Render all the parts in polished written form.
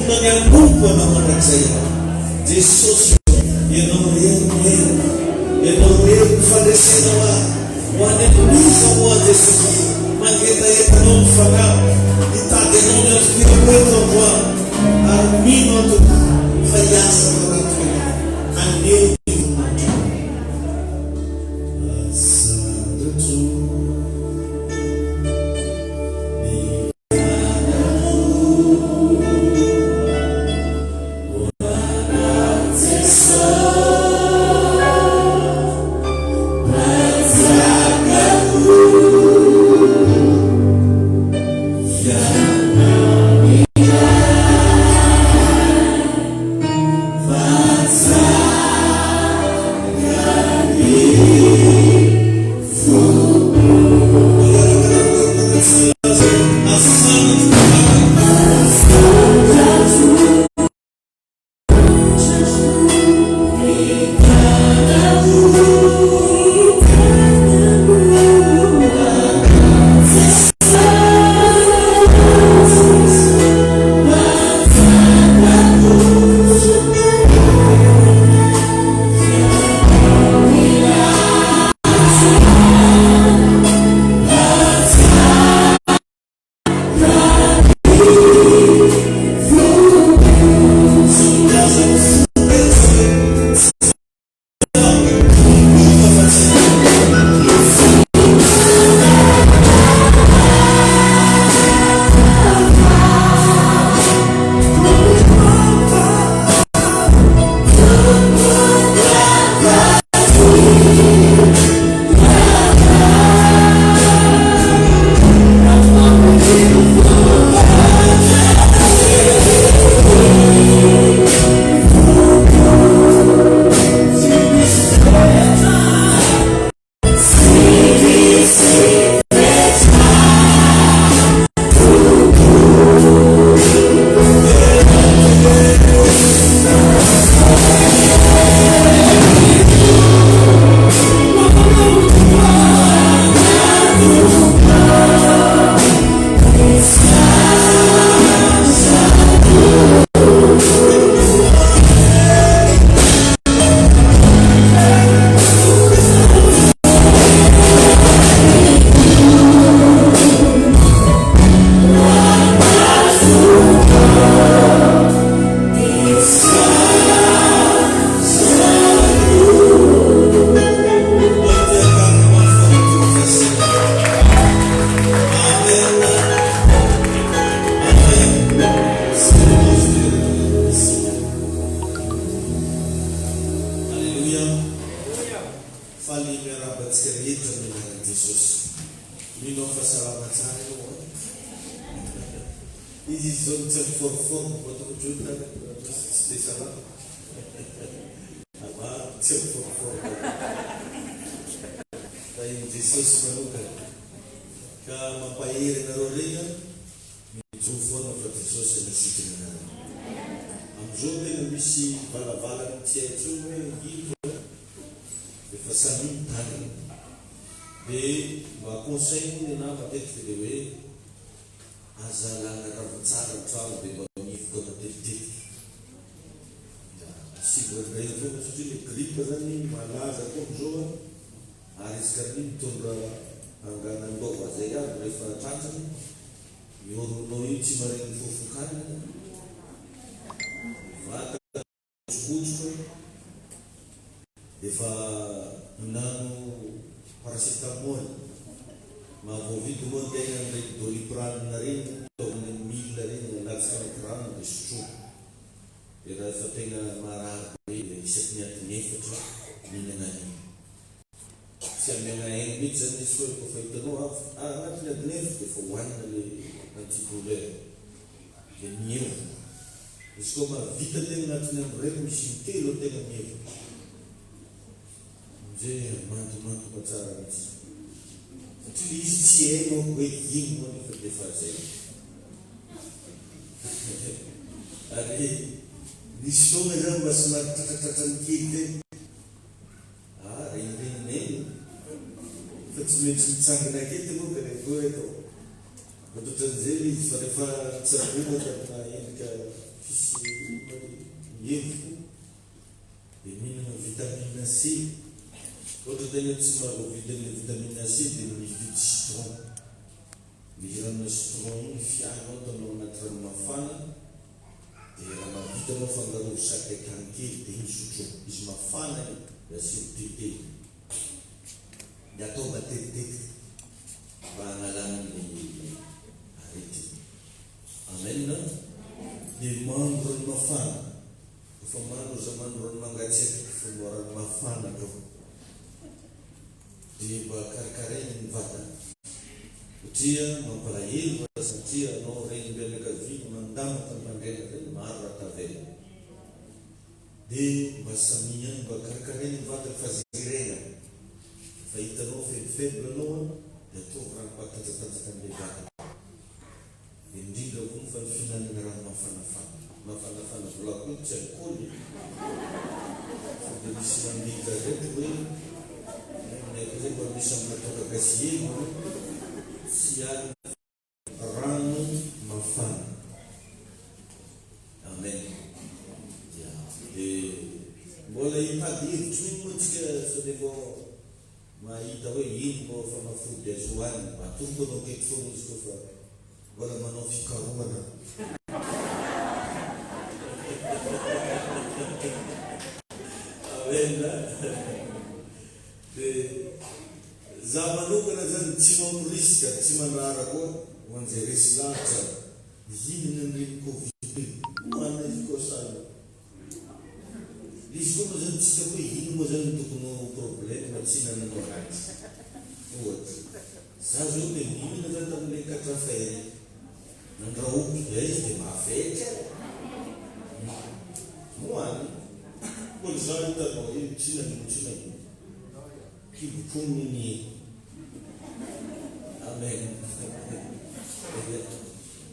Nangamboko anao mandrakizay Jesosy ianao reno ianao reno fandraisanao ho any amin'iza moa Jesosy mangetanao ny fanahy hitady anao ny antokireto moa ary mino ato fa hiasa maratokana aneo hevoko dia mihinana vitamine C. Ohatra tena tsy maro vitan'le vitamine C dia mividy citron. Miranona citron iny fianao atanao anaty rano mafana dia raha mahavitanao fangaro sakay kankely dia iny sotro izy mafana iny dia asio tete dia atao matetitetika mba hanalana ny arety. Amen. Dia mahandro rano mafana. Fa mahandro za mahandro rano mangatsiaka fa rano mafana kao dia mba karakaraina ny vatana satria mampalahelo satria anao regny mpianakaviana mandama tamandrena regny maro raha tavela dia mba samihany mba karakaraina ny vatana fa zerena fa hitanao faible anao dia ataovy rano mpatanjatanjaka amin'ilay vatana. Dia indrindra koa fa ny fihinanana rano mafanafana volako io tsy alcool fa dia misy mamika reto hoe mainako zay mba misy aminatao gasiego tsy aly rano mafana. Amen. Dia mbola hitady hevitry iny moa tsika sao dia vao mahita hoe ino mba fanafody azo hoanina atoroko anao keky foana izy koa fa mbola manao fikarohana. Amen. Dia za manokana zany tsy mamoriska tsy manrara koa hoan'izay resy lavitra hinana an'ireny covid hoanina izy koa sana izy koa moa zany tsika hoe ino moa zany tokony problème tsy hinananao ratsy ohatra za zao dia mihinana zany tamin'ilay katrafay nandrahoky dia izy dia mafetra moany mbola za hitanao io tsy nanino kibokoniny. Amen.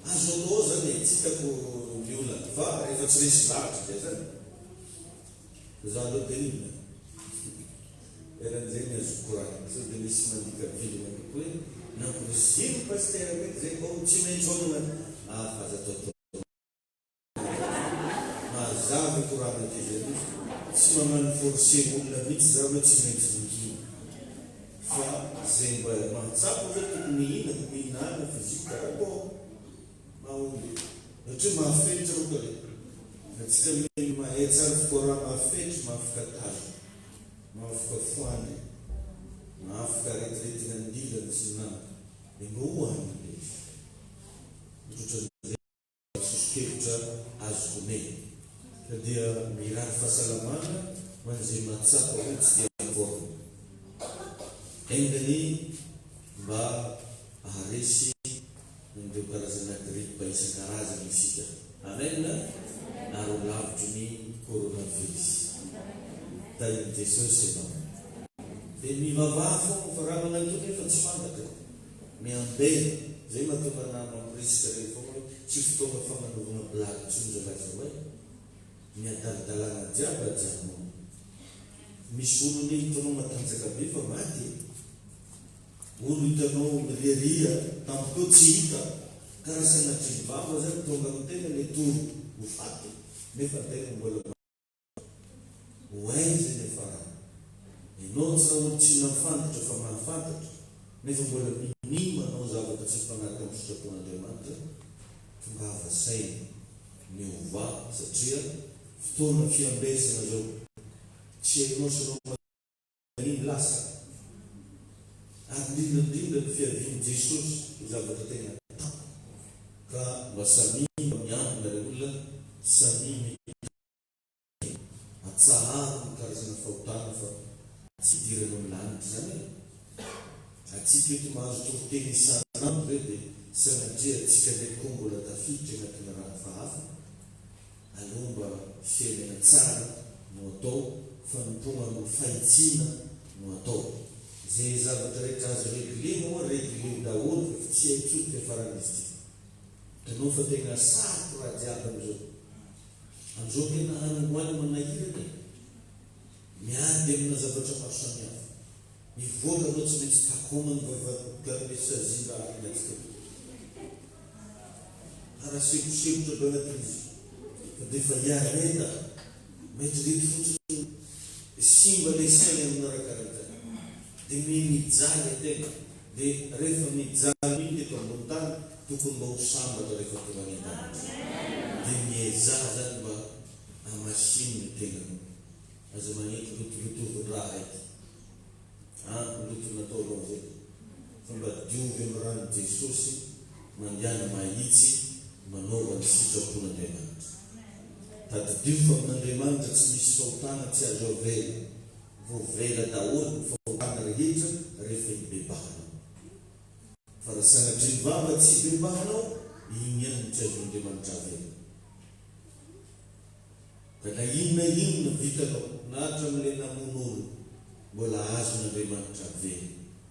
Azo atao zany tsitako ny olona fa rehefa tsy resy lavitra dia zany za aloha dia inona eran'izay ny azo korana sao dia misy mandika vilona hoe namporisino paster mety zay bao tsy maintsy honana aza atao mazava korana ty zay tsy mamano forcé olona mihitsy za hoe tsy maintsy mihina fa zay mba mahatsapa zay tokony mihinako mihinana fizika karako mahomby satria mahafetra ro kare atsika miheny mahay tsara fikora mahafetra mahafaka tazo mahafaka foany mahafaka retiretina andilana sy nama dia mba hohanina ohatrany sosokevitra azo homeny fa dia mirary fahasalamana hoan'izay mahatsapa hoe tsy dia forme engany mba aharesy nandreo karazana gripa isan-karazana isika. Amen. Ary ho lavitry ny coronavirus tain'i Jesosy ianao dia mivavaha foana fa raha magnantony efa tsy fantatra miambena zay mahatonga na mamoriska rehefa hoe tsy fotoana fagnanovana blagy tsonja laza hoe miadaladalana jiaby ajanao misy olony hitanao matanjaka be fa maty olo hitanao miriaria tamin'teo tsy hita karaha sanatry ny vava zany tonga amitena le toro ho faty nefa tena mbola hoaiza ny farana ianao tsy raha olo tsy nafantatra fa mahafantatra nefa mbola minima anao zavatra tsy mifanaraka amin'ny fitrapon'Andriamanitra tonga havasaina ny ova satria fotoana fiambesana zao tsy hainao sanao iny lasa ary indrindrandrindra ny fiaviany Jesosy zavatra tena atao ka mba samy mba miambina re olona samy atsaharo ny karazana fahotana fa tsy dirana milanitra zany atsika eto mahazo toriteny isan'andro re dia sanatria atsika ndraiky koa mbola tafiditra anatina raha fahafa aloha mba fiainana tsara no atao fanompona no fahitsiana no atao zay zavatra rehetra azo reglena moa reglena daholo fa tsy haitsoty faran'izy ty tanao fa tena saroko raha jiaby am'izao am'izao tena hanimboany manahirana miady amina zavatra maro samihafa mivoaka anao tsy maintsy takomany vavakarmesazinga ainatsika araha sekosekotra do anatin'izy fa dia efa hiareta mety rety fotsiny simba le sainy amin'narakaraka dia mijaly ategna dia rehefa mijaly iny teto ambony tany tokony mba ho sambatra rehefa tonga any an-danitra dia miezah zany mba hamasiny ny tegnanao aza magnety lotolotoviny raha haiky loto nataonao zay fa mba diovy amin'ny rano Jesosy mandiana mahitsy manaova ny sitrapon'Andriamanitra tadidio fa amin'Andriamanitra tsy misy fahotana tsy azo avela voavela daholo ny fahotana rehetra rehefa hibebahanao fa raha sanatria vava tsy hibebahanao igny ihany tsy azon'Andriamanitra avela ka na inona vitanao na hatramin'le namon'olo mbola azon'Andriamanitra avela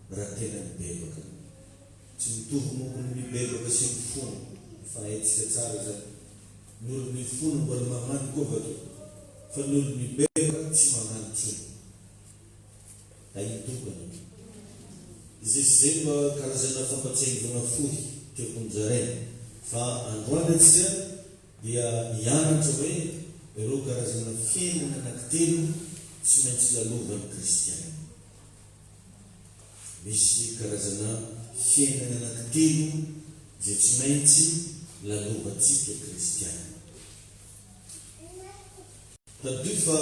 raha tena mibebaka tsy mitovy mokony mibebaka sy mifono fa haitsika tsara zany ny olo mifono mbola magnano kovaka fa ny olo mibebaka tsy magnano tsony ahitokana izay mba karazana fampatsahivana fohy teokonjaraina fa androany atsika dia hianatra hoe ireo karazana fiainana anankitelo tsy maintsy lalovan'ny kristiana misy karazana fiainana anankitelo zay tsy maintsy lalovantsika kristiana tadio fa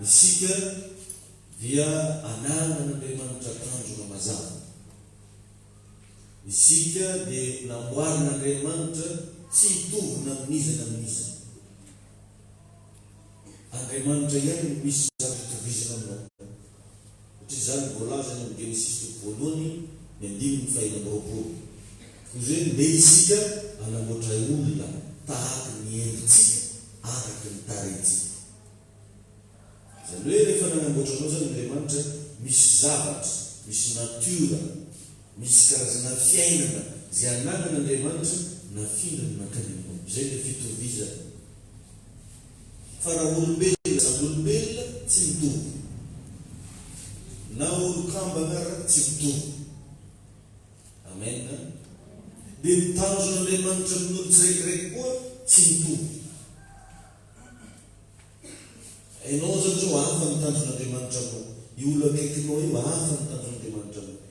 isika dia ananan'Andriamanitra tanjona mazava isika dia namboarin'Andriamanitra tsy hitovina amin'izana amin'izana Andriamanitra ihany misy zavatra tovizana aminao satria zany voalaza ny Genesis voalohany ny 5:4 izay mbe isika anamboatra olona tahaka ny endritsika araka ny tarehintsika zany hoe rehefa nanamboatra anao zany Andriamanitra misy zavatra misy natiora misy karazana fiainana zay ananan'Andriamanitra nafindra ny mankaninao izay le fitovizana fa raha olombelona samy olombelona tsy mitovy na olo-kamba anaraka tsy mitovy amen dia ny tanjon'Andriamanitra amin'olo tsiraikiraiky koa tsy mitovy ianao zany zao hafa ny tanjon'Andriamanitra aminao io olo akaikinao io hafa ny tanjon'Andriamanitra aminao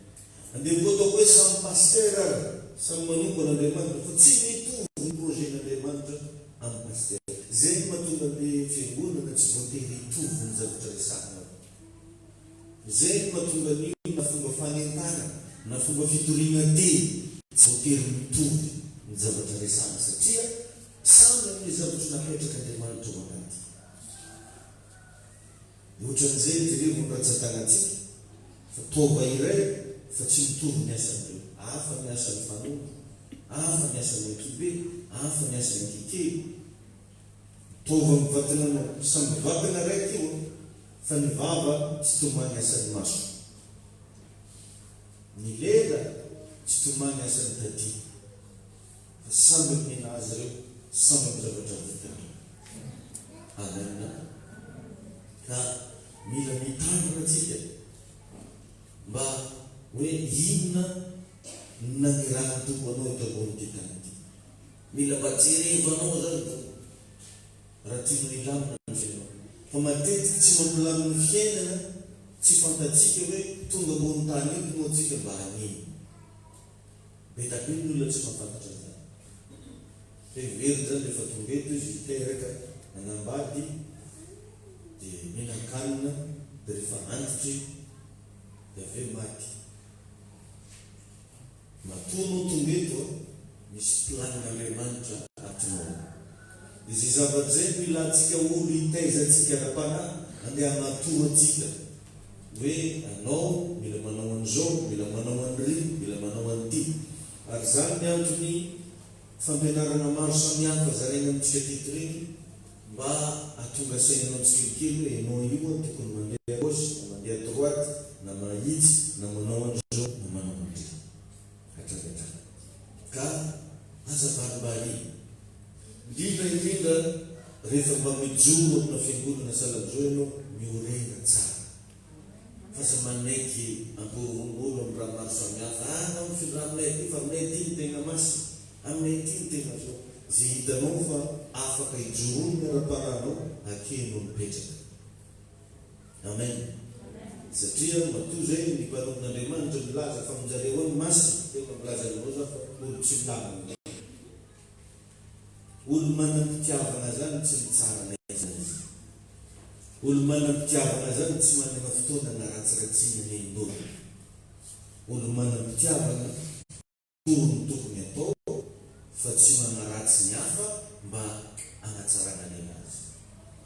andeha koa ataoko hoe samy paster ary samy manomboan'Andriamanitra fa tsy mitovy ny projetn'Andriamanitra amin'ny paster zay mahatonga le fiangonana tsy voatery hitovy ny zavatra resahana zay mahatonga ny na fomba fanentana na fomba fitoriana teny tsy voatery mitovy ny zavatra resahana satria samy amin'ny zavatra napetraka Andriamanitra ao anaty ohatran'izay jereo nratsatanantsika fa tova iray fa tsy mitovy ny asan'ireo hafa ny asan'ny fanono hafa ny asan'ny ankibe hafa ny asan'ny ankikely tova mivatananao samby vatana raiky io fa ny vava tsy tomany asan'ny maso ny lela tsy tomany asan'ny tadi fa samby amina azy ireo samby amin'ny zavatra vitana anana ka mila mitandrina atsika mba hoe inona na ny raha tombo anao eto ambony ty tany ty mila mba jerevanao zany raha tianao ilamina ny fiainao fa matetiky tsy mampilaminy fiainana tsy fantatsika hoe tonga ambony tany eo no atsika mba haniny betabe ny olona tsy mafantatra zany fa very zany rehefa tonga eto izy teraka anambady dia minan-kanina dia rehefa antitry dia aveo maty matonao tonga eto misy planin'Andriamanitra atinao izay zavatra zay mila atsika olo hitaiza atsika ara-panahy andeha hanatoro atsika hoe anao mila manao an'izao mila manao an'ry mila manao an'ity ary zany ny antony fampianarana maro samihafa zaraina amintsika tety regny mba atonga sainanao tsikelikely hoe ianao io tokony mandeha gauche na mandeha droite na mahitsy na manao an'izao na manao an'ry hatragatrana ka azavaribary indrindra rehefa mba mijoro amina fiangonana salamizao ianao miorena tsara fa sa manaiky amporon'olo amin'ny raha maro samihafa nao mifindraha aminay ty fa aminay ty ny tegna masy aminay ty ny tegna zao zay hitanao fa afaka hijorono miara-paranao akenao mipetraka. Amen. Satria matoa zay ny mpanompon'Andriamanitra milaza fa minjareo any masina tena milaza anao za fa olo tsy milamina. Olo manam-pitiavana zany tsy mitsara na iza izy. Olo manam-pitiavana zany tsy manana fotoana na ratsiratsiana ny ain'olo. Olo manam-pitiavana toro ny tokony atao fa tsy manaratsy ny hafa mba hanatsarana ny anazy.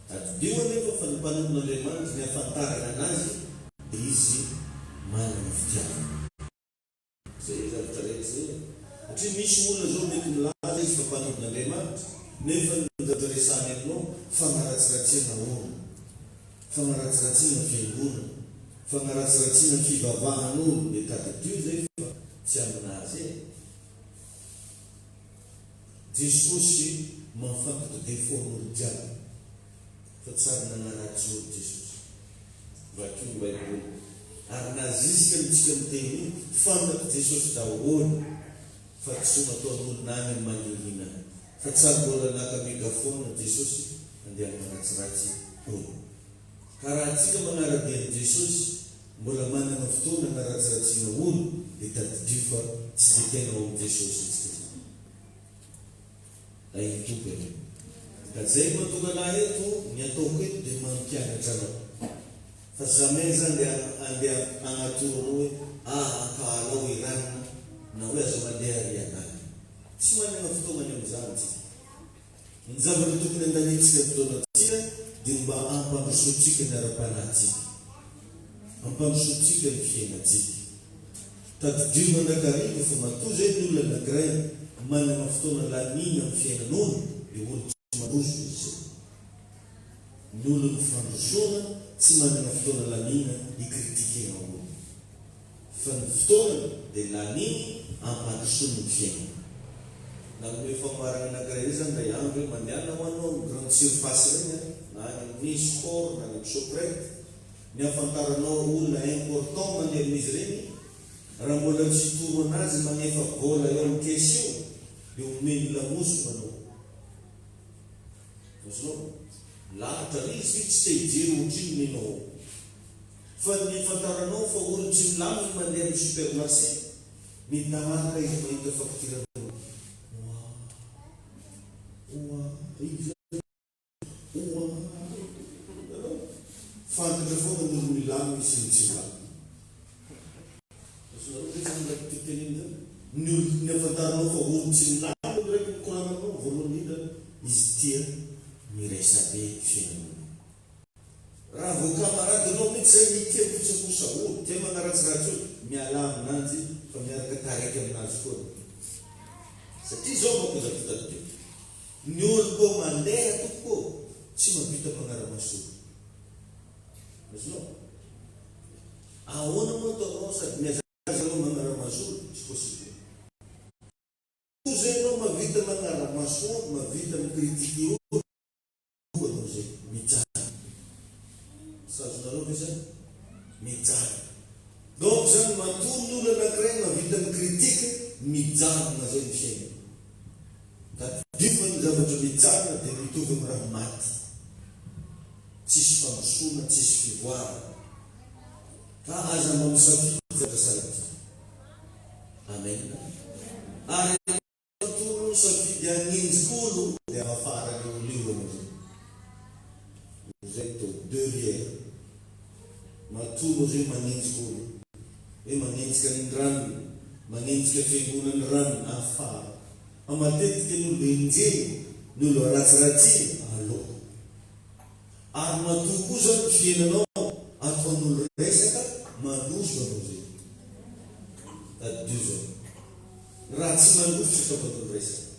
Tadidio anefa fa ny mpanompon'Andriamanitra ny hafantarana anazy izy manana fitiavana. Zay zavatra raiky zay. Satria misy olona zao mety milaza izy fa mpanompon'Andriamanitra nefa ny zavatra resany aminao fanaratsiratsiana olo, fanaratsiratsiana fiangonana, fanaratsiratsiana fivavahan'olo. Dia tadidio zay fa tsy aminazy e. Jesosy mahafantatra defaut-n'olo jiaby fa tsara nanaratsy olo Jesosy. Vakio Baiboly. Ary nazisika mitsika miteny fantatra Jesosy daholo fa tsy nataon'olo nany amin'ny maningina. Fa tsara mbola naka megafona Jesosy andeha manatsiratsy olo. Ka raha antsika manaradian'i Jesosy mbola manana fotoana naratsiratsiana olo dia tadidio fa tsy dia tena ao amin'ny Jesosy itsika. Ay tokony. Ka zay mahatonga anahy eto ny ataoko eto dia mampianatra anao. Fa jamais zany andeha agnatoro anao hoe akalao iranina na hoe azo mandeha arianany. Tsy manana fotoana amin'izany tsika. Ny zavatra tokony andanitsika fotoanatsika dia mba ampandrosotsika ny ara-panahytsika, ampandrosotsika ny fiainatsika. Tadidio mandrakariva fa matoa zay ny olona anankiray manana fotoana lamina amin'ny fiainan'olo dia olo tsy mandroso izy. Ny olona fandrosoana tsy manana fotoana lamina hikritikena olo. Fa ny fotoana dia lamina ampandrosoana ny fiainana. Na hoe fambarana anankiray zany ray andro hoe mandehana ho anao ny grande surface regny na ny sport na ny soprette ny afantaranao olona important mandeha amin'izy regny. Raha mbola tsy toro anazy manefa vola eo amin'ny kesy io dia omeny lamoso manao. Azonao lahatra izy tsy te hijery ohatriny ianao. Fa ny afantaranao fa olo tsy milamina mandeha amin'ny supermarché mitaraka izy mahita faktirana. Fantatra foana ny olo milamina sy ny tsy milamina. Ny olo ny afantaranao fa olo tsy milamina olo raiky mikorananao voalohany indrindra izy tia miresabe fiainan'olo. Raha voakamarady anao mety zay mitia miposaposa olo, tia manaratsiratsy olo, miala aminanjy fa miaraka taraiky aminazy koa. Satria zao manko zavitadidio. Ny olo koa mandeha tokoa tsy mahavita manara-masolo. Azonao? Ahoana moa ataonao sady miazaza anao manara-masolo? Tsy possible. Koa zay anao mahavita manara-masolo, mahavita mikritike olo, koa anao zay mijana. Sazonareo ve zany? Mijana. Donc zany matoa ny olo anankiray mahavita mikritike, mijana zay ny fiaina. Tadidio ny zavatra mijana dia mitovy amin'ny raha maty. Tsisy fandrosoana, tsisy fivoarana. Ka aza mamisafidy zavatra sarotra. Amen. Ary toro safidy haninjik'olo dia afara ny olo io amin'izay. Zay to derrière. Matoa zay maninjik'olo. Hoe maninjika ny rano, maninjika fiangonan'ny rano afara. Matetika ny olo enjeny, ny olo aratsiratsiny aloha. Ary matoa koa zany fiainanao ataon'olo resaka mandroso anao zay. Tadidio zao. Raha tsy mandroso ataon'olo resaka.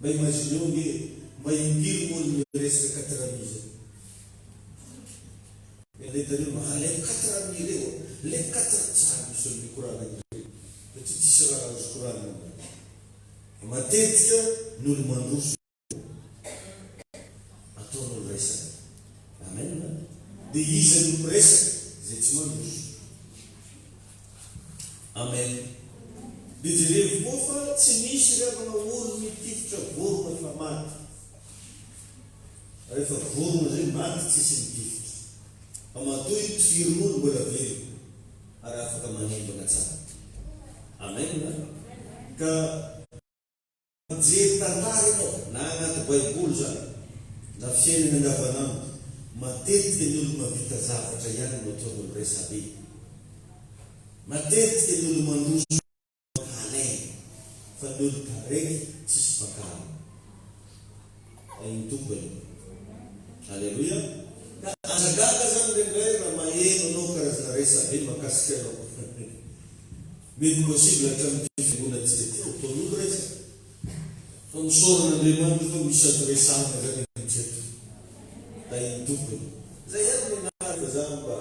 Mba imagineo nge maimpiry olo miresaka 4 amizy. Lehitan'io le 4 ami reo, le 4 tsara misy olo mikorana ireo. Satria tsisy raha azo korana. Matetika ny olo mandroso ataon'olo resaka. Amen. Dia iza ny olo resaka zay tsy mandroso. Amen. Dia jereo koa fa tsy misy rehefa olo mitifitra vorona fa maty. Rehefa vorona zay maty tsisy mitifitra. Fa matoy firon'olo mbola velona ary afaka manembana tsara. Amen. Ka mijery tantara ianao na anaty Baiboly zany na fiainana andavanandro, matetika ny olo mahavita zavatra ihany no ataon'olo resabe. Matetika ny olo mandroso halainy fa ny olo karaiky tsisy pakalo. Ainy tompony. Aleluia. Ka azagaga zany indray raha maheno anao karazana resabe makasika anao. Mety possible hatramin'ny fiangonantsika ty ataon'olo resaka. Fa misoron'Andriamanitra fa misy ato resahana zany mitreto. Da iny tompony. Zay ihany menarika zany mba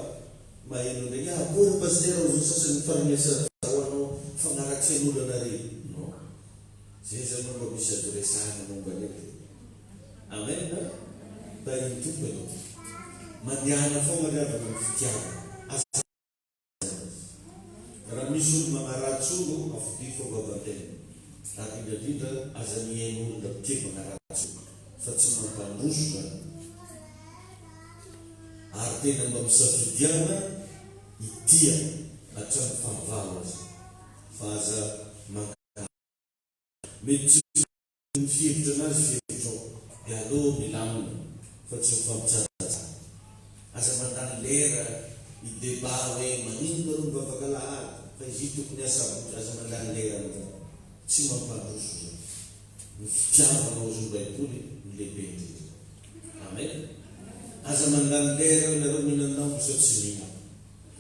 maheno ndraiky akory pasteur ao sasany farmiasa zahoanao fagnaratsy an'olo anareo. No. Zay zany mba misy ato resahana momba nety. Amen. Da iny tompony. Mandihana foana riavana ny fitiavana. Raha misy olo magnaratsy olo afody fo vavatena. Ary indrindra aza mihaino olo da tia magnaratsy olo fa tsy mampandroso zany. Ary tena mba misafidiana itia hatrany fahavalo azy. Fa aza mankana. Mety tsy ny fihevitra anazy fihevitrao. Dia aloha milamina fa tsy mifampitsatsatsy. Aza mandany lera ideba hoe manino ro mivavaka lahady fa izy tokony asabotra aza mandany lera amin'izany. Tsy mampandroso zany. Ny fitiavana ao zao Baiboly ny lehibe indrindra. Amen. Aza mandany lera nareo mihinanao sao tsy mihina.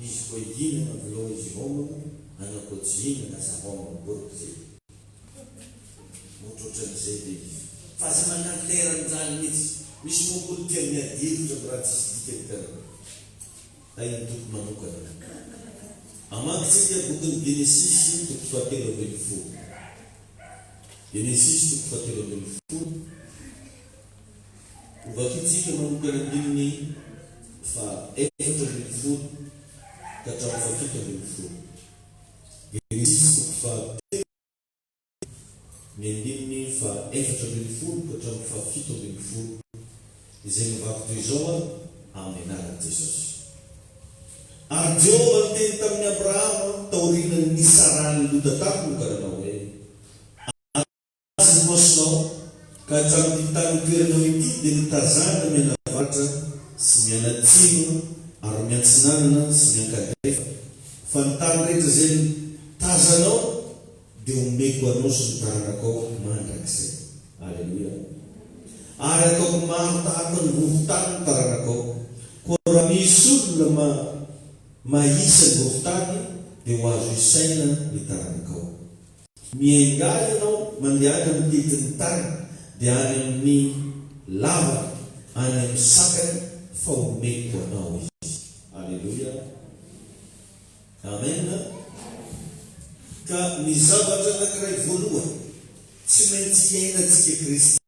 Izy koa ihinana vilao izy homana, anako tsy ihinana sa homana boroko zay. Ohatrohatran'izay dia izy. Fa aza mandany lera amin'izany mihitsy. Misy mokolo tia miadivitra raha tsisy dikany. Ainy toko manokana. Amakintsika bokin'ny Genesis toko fahatelo ambin'ny folo. Genesis toko fahatelo ambin'ny folo. Ovakitsika manokana amin'ny fa efatra ambin'ny folo ka hatramin'ny fafito ambin'ny folo. Genesis toko fahatelo ny andininy fa efatra ambin'ny folo ka hatramin'ny fafito ambin'ny folo. Izay mivako toy izao amin'ny anaran'i Jesosy. Ary Jehova niteny tamin'ny Abrahama taorian'ny Sara ny loda taminy karanao hoe azy noasinao ka hatramin'ny tany toeranao ity dia nitazana mianavatra sy mianatsino ary miantsinanana sy miankadrefa fa ny tany rehetra zay tazanao dia omeko anao sy ny taranakao mandrakizay. Aleluia. Ary ataoko maro tahaka ny voron-tany ny taranakao. Koa raha misy olona mahisa ny voron-tany dia ho azo isaina ny taranakao. Miengaly ianao mandeha amin'ny tetin'ny tany dia any amin'ny lavaka, any amin'ny sakany fa omeko anao izy. Aleluia. Amen. Ka ny zavatra anankiray voalohany tsy maintsy iainantsika Kristy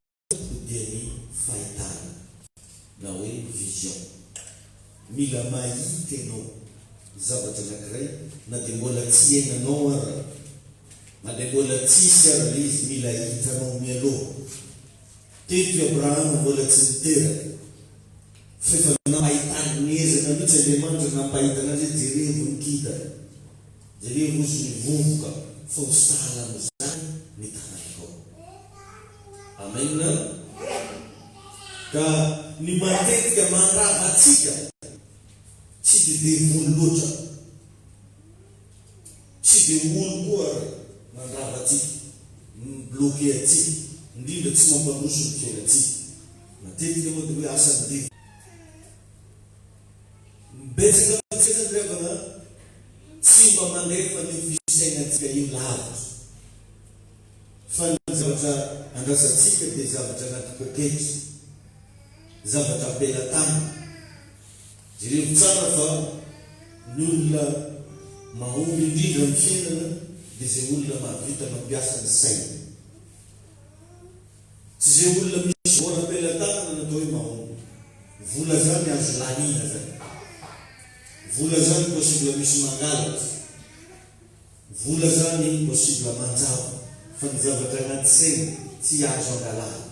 dia ny fahitana na hoe vision. Mila mahita ianao zavatra anankiray na dia mbola tsy iainanao ara na dia mbola tsisy ara le izy mila hitanao mialoha. Teto Abrahama mbola tsy niteraka fa efa napahitany niezana mihitsy Andriamanitra napahitana azy jerevo nikita jerevo ozy nivovoka fa ho salamizany ny tananakao. Amen. Ka ny matetika mandrava atsika tsy dia devoly loatra, tsy dia olo koa mandrava atsika, mbloke atsika, indrindra tsy mampandroso ny fiainatsika. Matetika moa dia hoe asany devoly. Betsaka amintsika drevana tsy mba mandefa ny fisainatsika io lavitra. Fa ny zavatra andrasantsika dia zavatra anaty pôkety, zavatra ampelatany. Jereo tsara fa ny olona mahomby indrindra amin'ny fiainana dia izay olona mahavita mampiasa ny saina. Tsy izay olona misy vola ampelatany natao hoe mahomby. Vola zany azo laniana zany. Vola zany possible misy mangalatra. vola zany possible manjava fa ny zavatra anaty saina tsy azo angalana,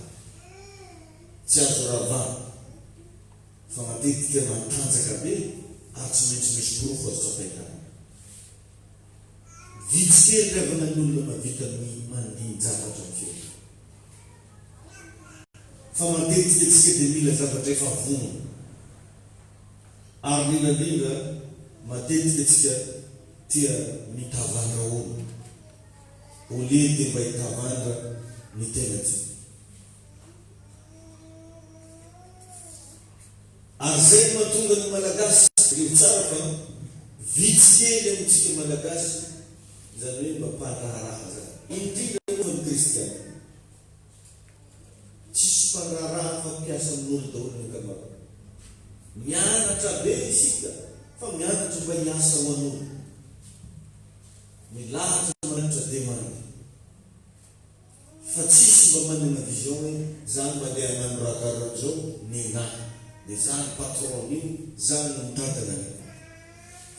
tsy azo ravana, fa matetika matanjaka be ary tsy maintsy misy porofo azo tsapaitana. Vitsy kely ravana ny olona mavita ny mandiny zavatra ny fiaina, fa matetika tsika dia mila zavatra efa vonona, ary indrindra matetika tsika tia mitavandra olo olie dia mba hitavandra ny tena tsika. Ary zay mahatonga ny malagasy rio tsara fa vitsy kely amintsika malagasy zany hoe mba mpandraharaha zany, indrindra moa ny kristiana. Tsisy mpandraharaha fa mpiasa amin'olo daholo ny ankamaroany. Mianatra be isika fa mianatra mba hiasa ho an'olo, milahatra manatra demande, fa tsisy mba manana vision hoe zany mba le hanano raha karan'izao nenahy, dia zany patron io, zany mitadana io.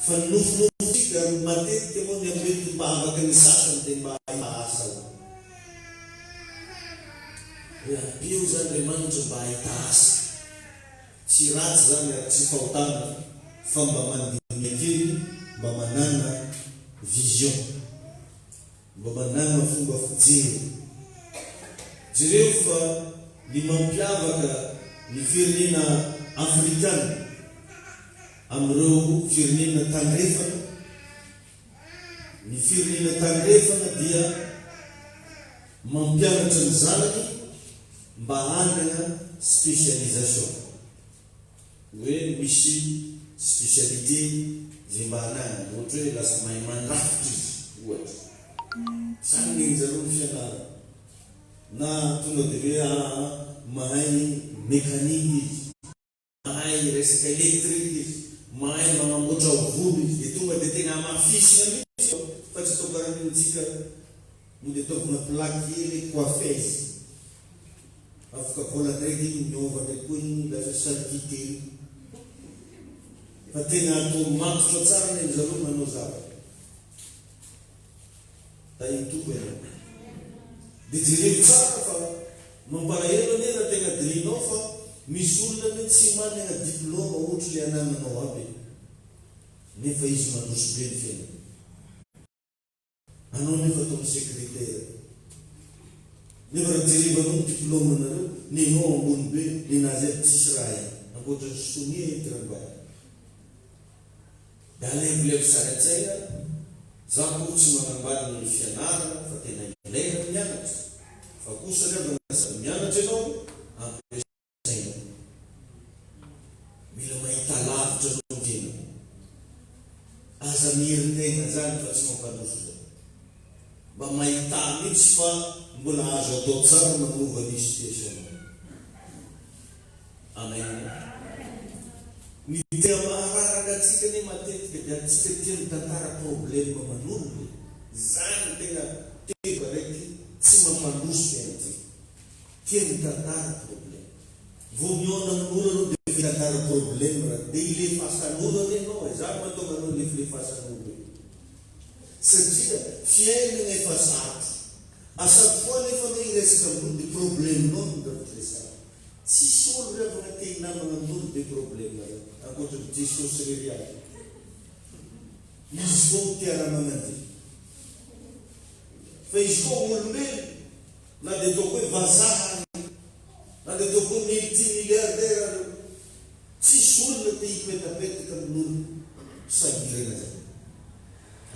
Fa ny nofonofosika matetika moa ny amety mba afaka ny sasany dia mba ahita asa. Hoe ampio zany le manitra mba ahita asa, tsy ratsy zany ary tsy fahotana, fa mba mandininya kely, mba manana vision, mba manana fomba fijery. Jereo fa ny mampiavaka ny firenena afrikana amin'ireo firenena tandrefana, ny firenena tandrefana dia mampianatra ny zanany mba handana spécialisation, hoe misy spécialité zay mba hanany, ohatra hoe lasa mahay mandrafitra izy ohatra, zany ny zareo ny fianarana. Na tonga dia hoe mahay mekanika izy, mahay resaka elektrika izy, mahay manamboatra volo izy, dia tonga dia tena mafisina mihitsy fa tsy atao karan'itsika no dia ataovana plaque kely coiffeuse, afaka vola ndraiky miova ndraiky koa iny lasa charcuterie, fa tena atao matotra tsara ny zareo manao zavatra. Da iny toko ianao dia jereo tsara fa mampalahelo ane raha tena dirinao fa misy olona ny tsy manana diplôma ohatra le anananao aby, nefa izy mandroso be ny fiaina. Anao nefa atao ny secrétaire, nefa raha jerevanao ny diplôma nareo, nenao ambony be, nenazy aby tsisy raha iny, ankoatra ny sonia itrambay. Da alevoleko saratsaina, za koa tsy manambady ny fianarana fa tena ilaina ny mianatra, fa kosa rehefa mianatra ianao ampiasaina, mila mahita lavitra no tena aza mieritena zany fa tsy mampandroso zay, mba mahita mihitsy fa mbola azo atao tsara manova ny situation. Amen. Ny tena mahararaga atsika ne matetika dia atsika tia mitantara problème manolo, zany tena teba raiky tsy mampandroso fiainatsika, tia mitantara problème. Vao miona amin'olo anao dia mitantara problème raha dia ilefasan'olo ane anao, zany mahatonga anao lefasan'olo. Satria fiainana efa sarotra, asapoa nefa hoe iresaka amin'olo dia problème-nao no dafitresana. Tsisy olo rehefa te hinamana amin'olo dia problème zany, ankoatra ny Jesosy rery azy. Izy koa tiaramana an'izay. Fa izy koa olombelo, na dia ataoko hoe vazaha, na dia ataoko hoe multimilliardaire, tsisy olona te hipetapetaka amin'olo sagirana zany.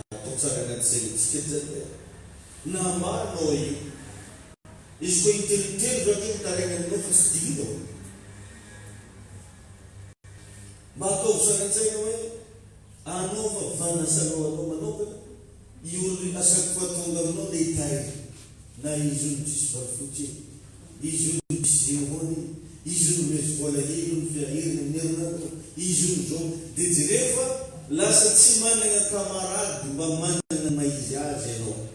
Atao tsara anatin'izay tsika zany na manao io. Izy koa itelitelo raha mitaraina aminao fa tsy dininao. Mba ataovy saratsaina hoe anao fa vanasanao anao manokana, i olona asaky fa tonga aminao le hitahiry, na izy olo tsisy varofotsy, izy olo tsisy zehony, izy olo misy vola hely ny fiahirina ny herinandro, izy olo zao dia jereo fa lasa tsy manana kamarady mba manana maizy azy ianao,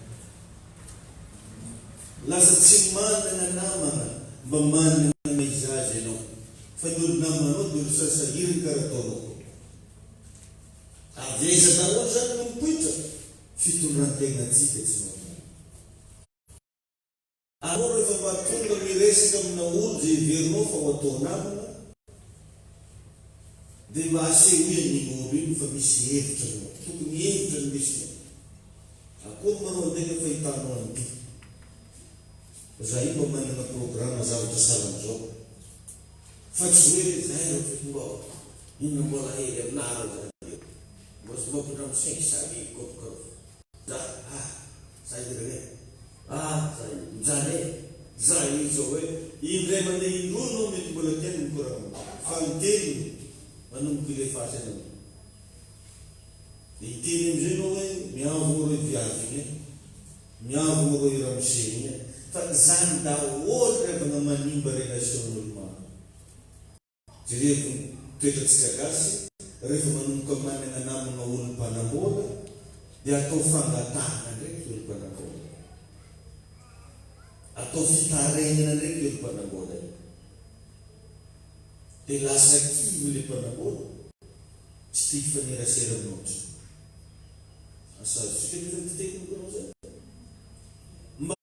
lasa tsy manana namana mba manana maizy azy ianao, fa ny olo namanao dia olo sasahiriny karaha ataonao. Aveza daholo zany no mipoitra fitondran-tegna tsika tsy manao. Anao rehefa mahatonga miresaka amina olo zay heverinao fa ho atao namana, dia mahasehoe an'iny olo iny fa misy hevitra anao. Tokony hevitra ny misy. Akory manao antegna fa hitanao an'ity. Za io mba manana programa zavatra salan'izao. Fa tsy hoe zay raha fomba inona mbola hely aminara zany. Mbola mampindra amin'ny 500 kôpokaro. Za irene. Zay mijane. Za io zao hoe indray mandeha indroa anao mety mbola teny mikorana. Fa miteny manomboka ile fasy anao. Dia hiteny amizay anao hoe miavo reo viavy iny. Miavo reo iramoseny iny. Fa zany daholo rehefa manimba relation'olo maro. Rehefa toetratsika gasy, rehefa manomboka manana namana olo mpanambola, dia atao fangatahana ndraiky olo mpanambola. Atao fitarenana ndraiky olo mpanambola. Dia lasa kivy le mpanambola, tsy tia hifanerasera amin'oatra. Asady fika mitety anao zay. Mba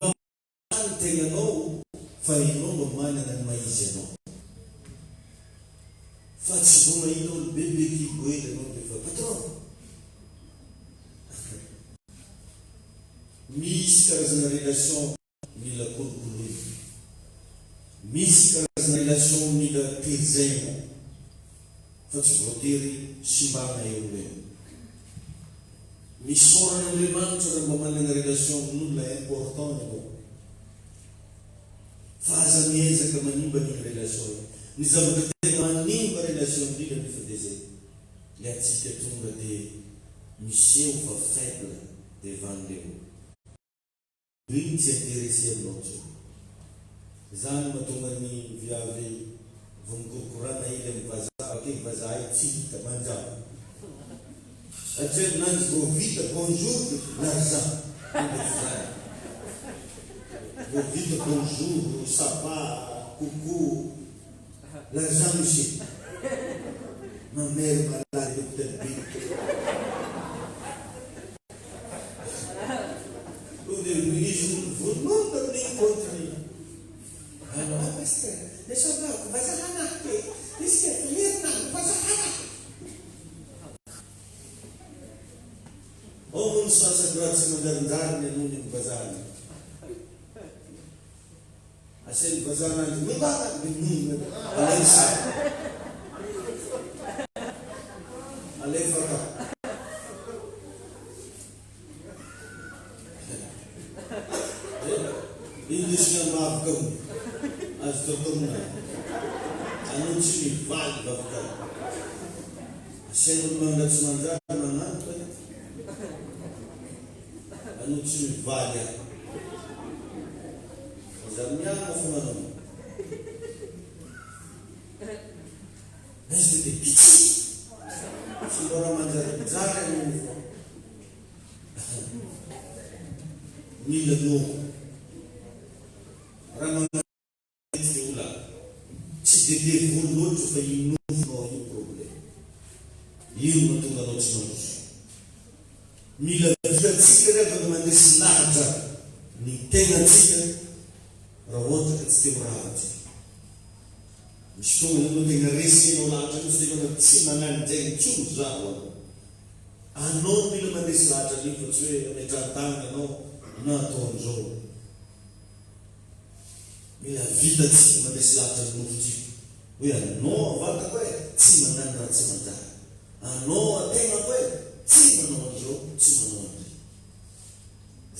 tegnanao fa inao mba manana ny maizy anao. Fa tsy vao mahita olo bebe kiboely anao dia fa patron. Misy karazana relation mila kolokoloina. Misy karazana relation mila tezaina. Fa tsy voatery simbana eo eo. Misy soran'Andriamanitra raha mba manana relation amin'olona important anao. Fa aza miezaka manimba ny relation. Ny zavatra tena manimba relation ndrindra nefa dia zay. Le atsika tonga dia miseho fa faible devant Dieu. Iny tsy intéressé aminao tsy. Zany mahatonga ny viavy vao mikorokorana ily amin'ny vazaha, akeny vazaha io tsy hita manjava. Satria nanjy vao vita bonjour l'argent. Vao vita bonjour, ça va, coucou, l'argent monsieur. Ma mère malade de peut-être bien. Vous demandez de rencontrer. Alors, parce que les soldats, vas à Hanak, qu'est-ce que tu vas à Hanak? Oh, non so sa grazie mandarindary ny anony ny bazary. Aseny bazary andy mibaka minonona. Alay sa. Alay faka. English nga mavakam. Azo totomna. Ano tsy mivaly bavakam. Aseny mandatsy manjary mananto. Ano tsy mivaly aho. Iza miana fa manao. Izy dia pitsy. Tsy mora manjary any mila noko. Raha manjary ola. Tsy dia volo loatra fa inofonao io problème. Io mahatonga anao tsy manoso. Mila vitatsika rehefa mandresy lahatra ny tenatsika raha ohatra ka tsy teo rahatsika. Misy tonga anao tegna resinao lahatra misy tegna tsy manano zay intsony zaho. Anao mila mandresy lahatra io fa tsy hoe ametrahantany anao na atao an'izao. Mila vitatsika mandresy lahatra ny nofotsika. Hoe anao avatako hoe tsy manano raha tsy manjary. Anao ategnako hoe tsy manao an'izao, tsy manao an'izay.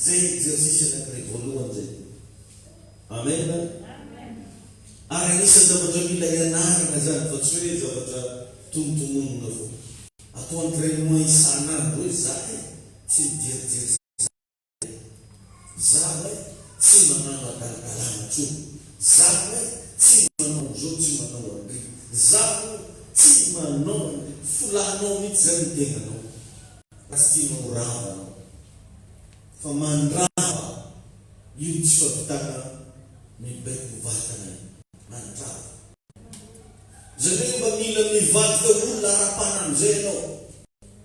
Zay exercice anankiray voalohany zay. Amen. Ary anisan'ny zavatra mila ianarana zany fa tsy hoe zavatra tonotononona fo. Atao entraînement isan'andro hoe za tsy mijerijery za hoe tsy manano adalagalana tsony. Za hoe tsy manao an'izao, tsy manao an'ireo. Za hoe tsy manao folanao mihitsy zany ny tegnanao. Rasy tianao rava anao. Fa mandrava io tsy fahavitana mibaiko vatana mandrava. Zareo mba mila mivadika olona ara-pana amizay anao.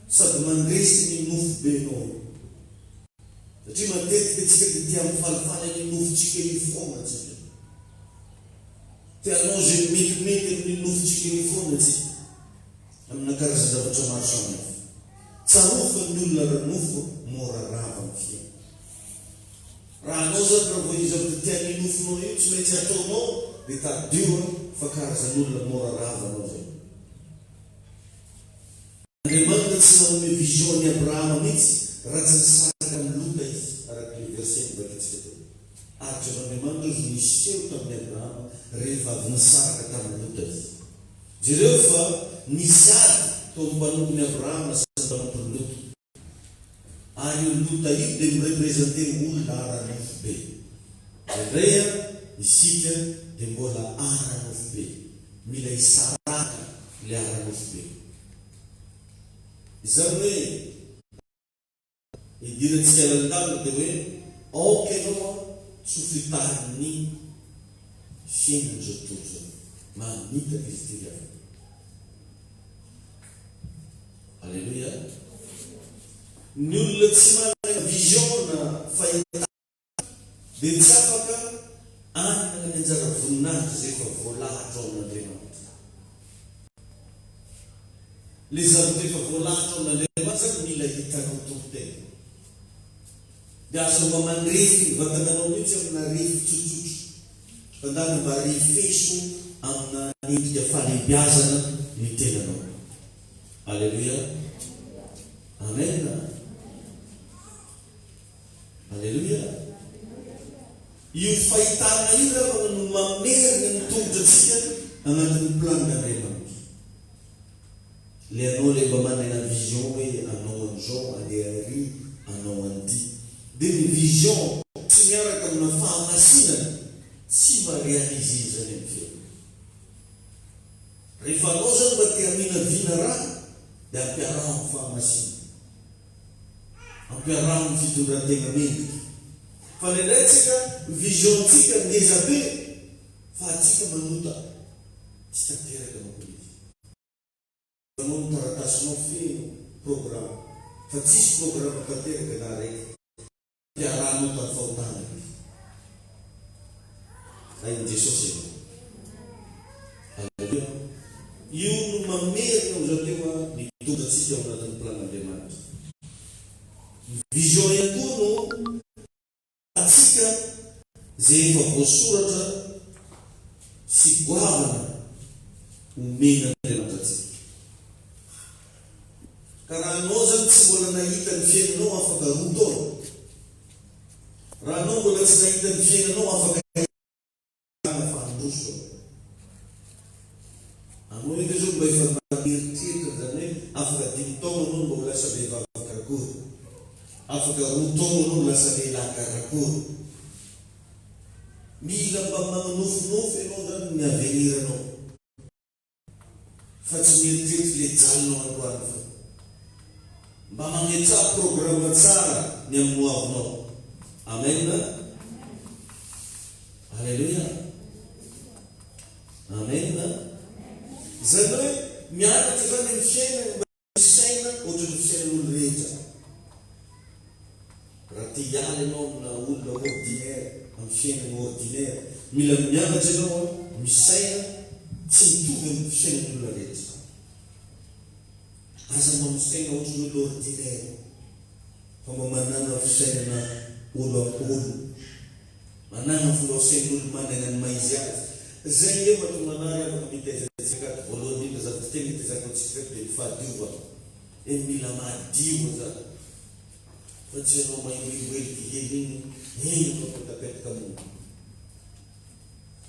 Sady mandresy ny nofo be anao. satria matetika tsika dia mifalifaly ny nofotsika iny foana tsika. Tianao zay metimety amin'ny nofotsika iny foana tsika amina karazan-javatra maro samihafa. Tsarofa ny olona raha nofo mora rava amin'ny fiaina. Raha anao zany raha vao izy avy tia ny nofonao io tsy maintsy ataonao dia tadio fa karazan'olona mora rava anao zay. Andriamanitra tsy nanome vision ny Abrahama mihitsy raha tsy nisaraka amin'ny Lota izy araka le verset nivakitsika teo. Ary Andriamanitra izy niseho tamin'ny Abrahama rehefa avy nisaraka tamin'ny Lota izy. Jereo fa nisady tao mpanompon'ny Abrahama sy mpanompon'ny Lota. Ary io Lota io dia mirepresente olona ara-nofo be. Indray isika dia mbola ara-nofo be. Mila hisaraka le ara-nofo be. Izany hoe idirantsika landamina dia hoe aoka ianao tsy ho fitahin'ny fiainana zao tontolo zao. Manitaka izy ty avy. Alleluia. Ny olona tsy manana vision na fahitana dia tsy afaka anana ny anjara voninahitra zay efa voalahatra ao amin'Andriamanitra. Le zavatra efa voalahatra ao amin'Andriamanitra zany mila hitanao tompotena. Dia azo mba mandrefy ny vatananao mihitsy amina refy tsotsotro. Fandany mba refeso amina endrika falebiazana ny tenanao. Alleluia. Amen. Alleluia. Io fahitana io raha no mamerina ny tongotra antsika agnatin'ny planin'Andriamanitra. Le anao le mba manana vision hoe anao an'izao, andeha ary, anao an'ity. Dia ny vision tsy miaraka amina fahamasinana tsy marealize zany amin'ny fiainana. Rehefa anao zany mba te hamina vina raha dia ampiaraha amin'ny fahamasinana, ampiaraha amin'ny fitondran-tena mendrika. Fa nelaitsika visiontsika ngeza be fa atsika manota tsy tanteraka manko izy. Anao ny taratasinao feno programme fa tsisy programme tanteraka na araiky. Piarahanao tamin'ny fahotana izy. Ain'i Jesosy ianao. Alleluia. Io no mamerina ao zany teo ny tondratsika ao anatin'ny planin'Andriamanitra. Vision ihany koa no atsika zay efa voasoratra sy goavana omena Andriamanitra atsika. Ka raha anao zany tsy mbola nahita ny fiainanao afaka roa taona. Raha anao mbola tsy nahita ny fiainanao afaka fandroso. Anao iny zao mba efa maeritreritra zany hoe afaka 5 taona anao mbola lasa vehivavy karakory. Afaka roa taona anao lasa lehilahy karakory. Mila mba manofinofy ianao zany ny aveniranao. Fa tsy mieritreritra le jalinao androany fa. Mba magnetsara programme tsara ny amin'ny hoavinao. Amen. Alleluia. Amen. Zany hoe mianatra zany ny fiainana mba saina ohatran'ny fiainan'olo rehetra. Raha te hiala ianao amina olona ordinaire, amin'ny fiainana ordinaire, mila mianatra ianao misaina tsy mitovy amin'ny fiainan'olona rehetra. Aza mamosaina ohatran'olo ordinaire fa mba manana fisainana olo ampolo, manana filosain'olo manana ny maizy azy. Zay le mahatonga anary afaka mitaizatsika voalohany indrindra zavatra tena hitezaka antsika dia ny fahadiova. Mila madio zany. Fa tsy ianao mahimbohimbohely hely iny mampatapetaka moa.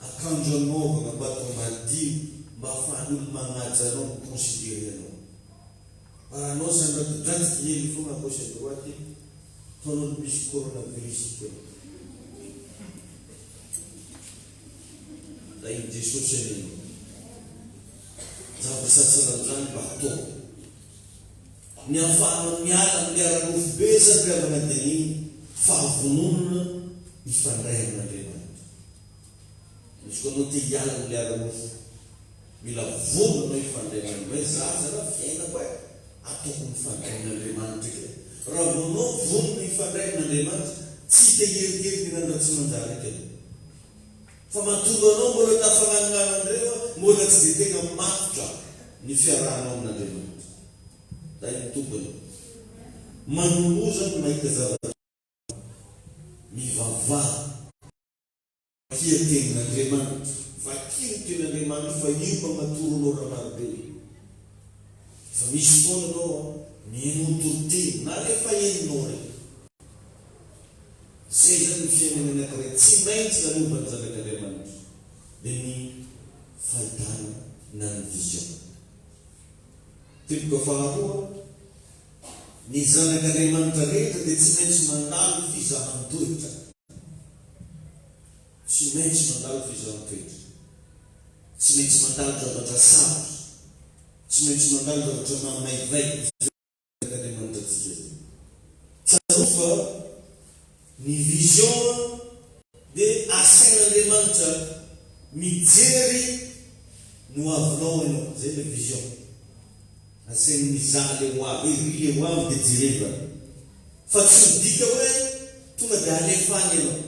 Akanjo anaovana mba atao madio mba ahafahan'olo magnaja anao miconsidere anao. Raha anao zany dradratika hely foana à gauche à droite taonao misy coronavirus koa. Da iny Jesosy an'iny. Zavatra sasana mba atao. Ny ahafahanao miala amin'ny ara-nofo be zany ravana dia ny fahavononana ifandray amin'Andriamanitra. Misy koa anao te hiala amin'ny ara-nofo, mila vononanao ifandray amin'Andriamanitra. Zaza raha fiainako ataoko mifandray amin'Andriamanitra. raha vonao vonona ifandrain'Andriamanitra tsy teheritery tena raha tsy manjary eky. Fa mahatonga anao mbola tafagnanognano mbola tsy dia tegna matotra ny fiarahanao amin'Andriamanitra. Da ny tompony manoloza no mahita zavatra mivavaha kia tenin'Andriamanitra, vakio tenin'Andriamanitra fa io mamatoro anao raha marobe. Fa misy fotoana anao mienotoroteny na rehefa eninao reny. Zay zany ny fiainana anankiray tsy maintsy nanomba ny zanak'Andriamanitra dia ny fahitana na ny vision. Teboka faharoa, ny zanak'Andriamanitra rehetra dia tsy maintsy mandalo fizahan-toetra. Tsy maintsy mandalo fizahan-toetra. Tsy maintsy mandalo zavatra sarotra. Tsy maintsy mandalo zavatra mamaivay. Zanak'Andriamanitra tsika. Tsaro fa ny vision dia asain'Andriamanitra mijery no avinao ianao. Zay le vision. Asainy mizaha le ho avy, ry le ho avy dia jereva. Fa tsy midika hoe tonga dia alefany ianao.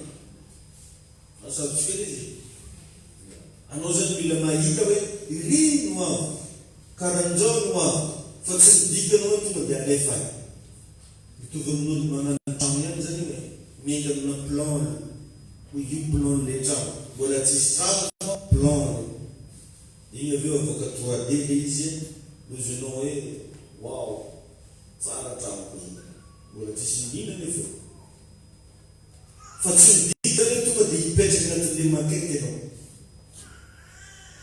Asabotsika izy. Anao zany mila mahita hoe ry no avy, karan'izao no avy, fa tsy midika anao hoe tonga dia alefany. Mitovy amin'olo manana trano ihany zany hoe miainga amina plan ho io plan le trano. Mbola tsisy trano plan. Igny aveo avoka 3D le izy lozonao hoe wow, tsara trano koa. Mbola tsisy mihinana aveo. Fa tsy midika hoe tonga dia hipetraka anatin'ilay makety ianao.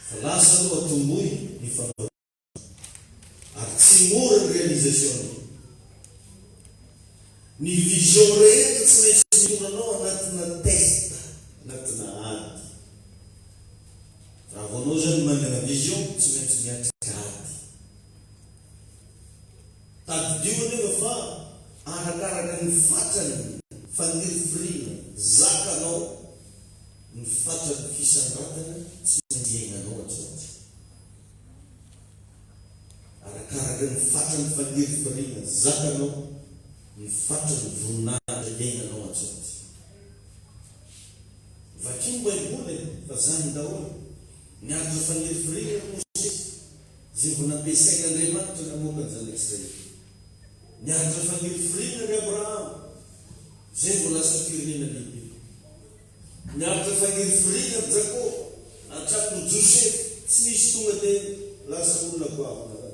Fa lasa anao atomboy ny fanaovana. Ary tsy mora ny réalisation. Ny vision rehetra tsy maintsy mitonanao anatina testa, anatina ady. Raha vonao zany manana vision tsy maintsy miatrika ady. Tadidio anefa fa arakaraka ny fatrany fanirifirina zakanao ny fatrany fisandratana tsy maintsy iainanao atsotra. Arakaraka ny fatrany fanirifirina zakanao ny fatrany voninahitra iainanao atsotra. Vakio Baiboly fa zany daholo niaritra fanirifirina Mosesy zay vao nampiasain'Andriamanitra namoaka an'izany Israely. Niaritra fanirifirina ry Abraham zay vao lasa firenena lehibe. Niaritra fanirifirina ry Jakob hatramin'ny Joseph tsy misy tonga dia lasa olona goavana.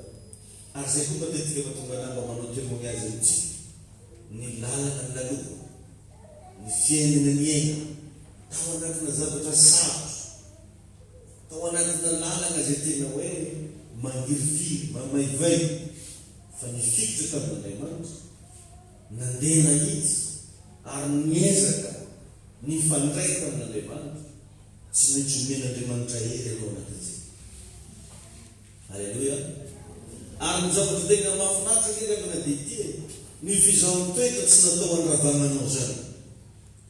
Ary zay koa matetika mahatonga namba manao témoignage amintsika. Ny lalana ny lalova, ny fiainana ny aina, tao anatina zavatra sarotra, tao anatina lalana zay tena hoe mangirifiry, mamaivay. Fa ny fikitra tamin'Andriamanitra nandeha nahitsy ary niezaka ny fandraika amin'Andriamanitra tsy maintsy omen'Andriamanitra hery anao anatin'izay. Halleluia. Ary ny zavatra tena mahafinaritra ny rehefa dia ity ny fizahan-toetra tsy natao handravananao zany,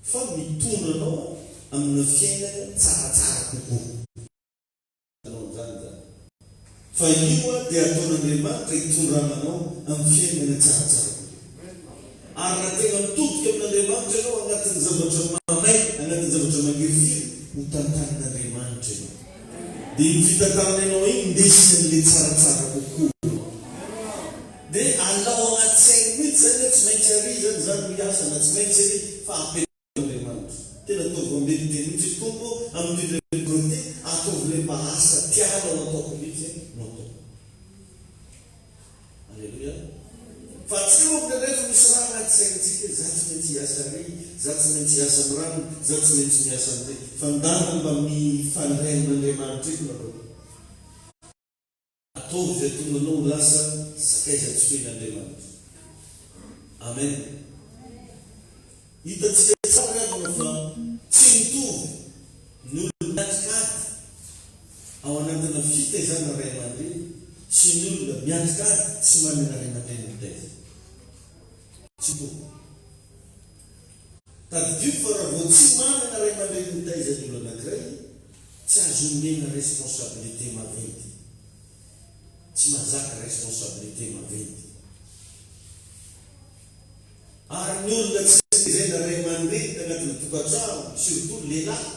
fa mitondra anao amina fiainana tsaratsara kokoa. Fa io dia ataon'Andriamanitra hitondrananao amin'ny fiainana tsaratsara. Ary raha tena mitodika amin'Andriamanitra ianao anatin'ny zavatra mamay, anatin'ny zavatra mangirifiry, ho tantanin'Andriamanitra ianao. Dia ny fitantaranao iny indesina an'ilay tsaratsara kokoa. Dia alao anaty sainy mihitsy zany tsy maintsy arizany zany miasa na tsy maintsy fa ampetra'Andriamanitra. Tena ataovy ambeliteny mihitsy tompo amin'ny lekote ataovy le mahasa tianao ataoko mihitsy no atao. Alleluia. Fa tsy ohatra rehefa misy raha anaty saintsika za tsy maintsy hiasa ry, za tsy maintsy hiasa amin'ny rano, za tsy maintsy miasa amin'ireny. Fa ndana mba mifandray amin'Andriamanitra eto nareo. Ataovy atonga anao lasa sakaiza tsy fen'Andriamanitra. Amen. Hitantsika tsara avana fa tsy mitovy ny olona miatrikady ao anatina fitaizana ray aman-dreny sy ny olona miatrikady tsy manana ray aman-dreny mitaiza. Tsy mitovy. Tadidio fa raha vao tsy manana ray aman-dreny mitaiza ny olona anankiray, tsy azo omena responsabilité maventy. Tsy mahazaka responsabilité maventy. Ary ny olona tsy zay na ray aman-dreny agnatin'ny tokantrano, surtout lehilahy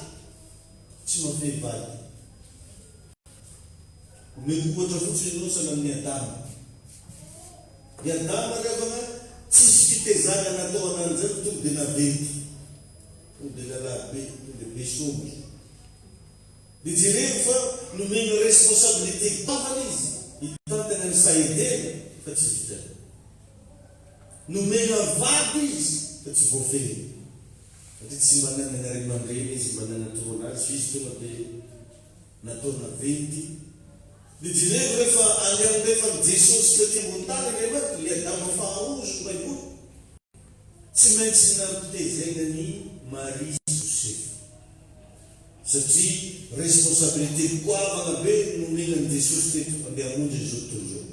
tsy mafehy vady. Mekokotra fotsiny ianao sana amin'ny Adama. Ny Adama revana tsisy fitezana natao anany zany tonga dia naventy, tonga dia lalabe, tonga dia besomby. Dia jereo fa nomena responsabilité tavana izy hitantana ny sahedena fa tsy vitany. Nomena vady izy fa tsy voafeny. Satria tsy manana ny ray aman-dreny izy, manana toronazy, izy tonga dia natao naventy. Dia jereo rehefa any rehefa Jesosy tety ambony tany rehefa le Adama faharozo Baiboly tsy maintsy nampitezaina ny Maria sy Josefa. Satria responsabilité goavana be nomenan'i Jesosy teto andeha hamonjy izao tontolo izao.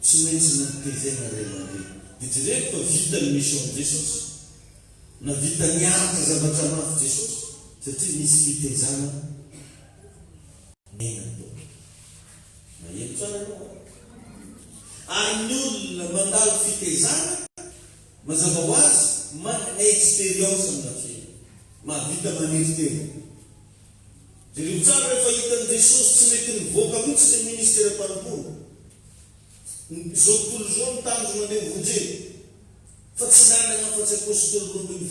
Tsy maintsy nampitezaina ray aman-dreny. Dia jereo fa vita ny mission Jesosy, na vita niaraka zavatra mafy Jesosy, satria misy fitezana mena tao. Maheno tsara ianao. Ary ny olona mandalo fitezana mazava ho azy manana expérience amina fiainana, mahavita maniry tena. Jereo tsara rehefa hitan'i Jesosy tsy mety nivoaka mihitsy ny ministera mpanompoana. Izao tontolo izao mitanjo mandeha mivonjena, fa tsy nanana afa-tsy apôstôly 12.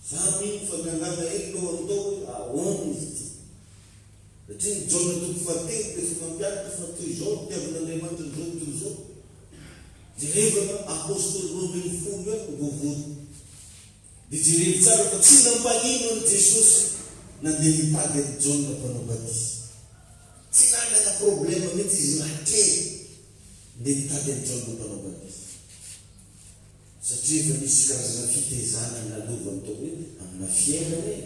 Za mino fa nangana ely lohany tao hoe ahoana izy ty. Satria ny Jaona toko fahatelo dia efa mampianatra fa toy izao mitiavan'Andriamanitra izao tontolo izao. Jereo apôstôly 12 eo voavory. Dia jereo tsara fa tsy nampanino any Jesosy nandeha nitady ny Jaona mpanao batisa. Tsy nanana problema mihitsy izy nakely ndeha nitady ny Jaona mpanao batisa. Satria efa misy karazana fitezana nalovany tao hoe amina fiainana e,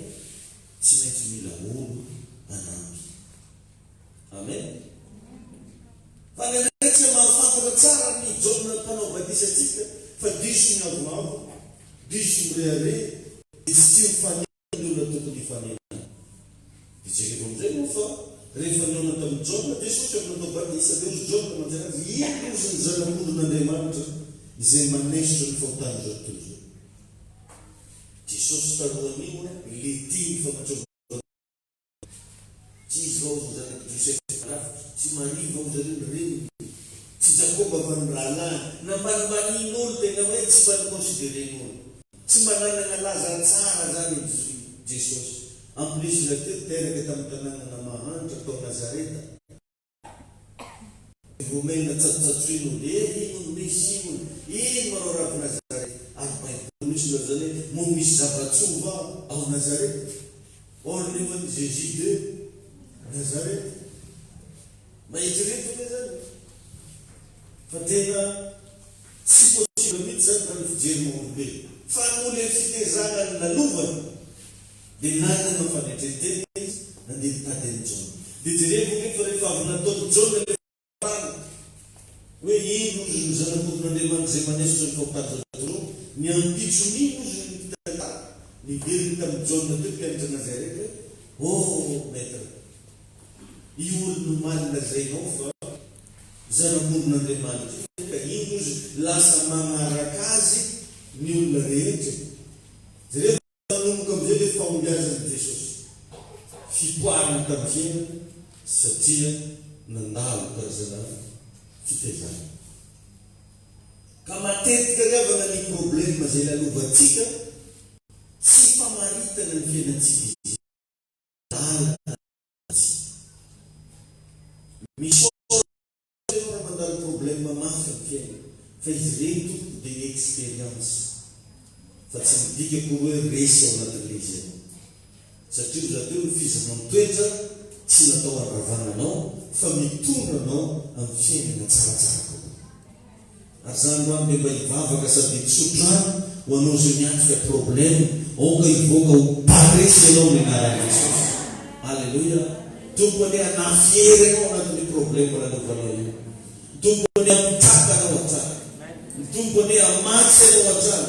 tsy maintsy mila olo anampy. Amen. Fa ny rehetra mahafantatra tsara ny Jaona mpanao batisa atsika fa diso ny avomavo, diso mirehare, izy tsy mifanena ny olona tokony hifanena. Dia jereo amin'izay moa fa rehefa niona tamin'ny Jaona Jesosy amin'ny natao batisa dia ozy Jaona manjara azy ino ozy ny zanak'olon'Andriamanitra izay manesitra ny fahotany izao tontolo izao. Jesosy talohan'io le tia fampatrovana. Tsy izy vao ny zanaky Josefa rafa, tsy Maria vao zareo ny reniny, tsy Jakoba va ny rahalahy, nambanimbanin'olo tena hoe tsy mba niconsideren'olo, tsy mba nanana laza tsara zany Jesosy. Amplisy la teo teraka tamin'ny tanàna mahantra tao Nazareta. Vomena tsatsotsatsoin'olo, ino misy ino manao ravy Nazareta. Ary Baiboly misy lazany mo misy zava-tsova ao Nazareta. Or nefa ny Jésus de Nazareta. Mahitireto le zany. Fa tena tsy possible mihitsy zany raha ny fijery maolombelo. Fa n'olo fitezana ny lalovany dia nanana fanetretena izy nandeha nitady ny Jaona. Dia jereko nefa rehefa avy nataony Jaona le farana hoe ino ozy ny zanak'olon'Andriamanitra izay manesitra ny fahotany zao tontolo, ny ampitson'ino ozy ny fitantara, niveriny tamin'ny Jaona teo mpianatra Nazareta hoe oh maître, io olona malina zainao fa zanak'olon'Andriamanitra, ka ino ozy lasa manaraka azy ny olona rehetra. Jereo nanomboka amin'izay le fahombiazan'i Jesosy fipoarana tamin'ny fiainana satria nandalo karazana fitezana. Ka matetika riavana ny problema zay lalovantsika tsy famaritana ny fiainantsika izy. Misy raha mandalo problema mafy ny fiainana fa izy reny tompo dia expérience. Fa tsy midika koa hoe resy ao anatin'ilay izy ianao. Satria oza teo ny fizanao toetra tsy natao haravananao fa mitondra anao amin'ny fiainana tsaratsara koa. Ary zany ho ambe mba hivavaka sady misotrano ho anao zay miantika problema, aoka hivoaka ho paresy ianao ny anaran'i Jesosy. Alleluia. Tompo ane hanafiery anao anatin'ny problema nanovanao io. Tompo ane hampitaka anao atsara. Tompo ane hamatsy anao atsara.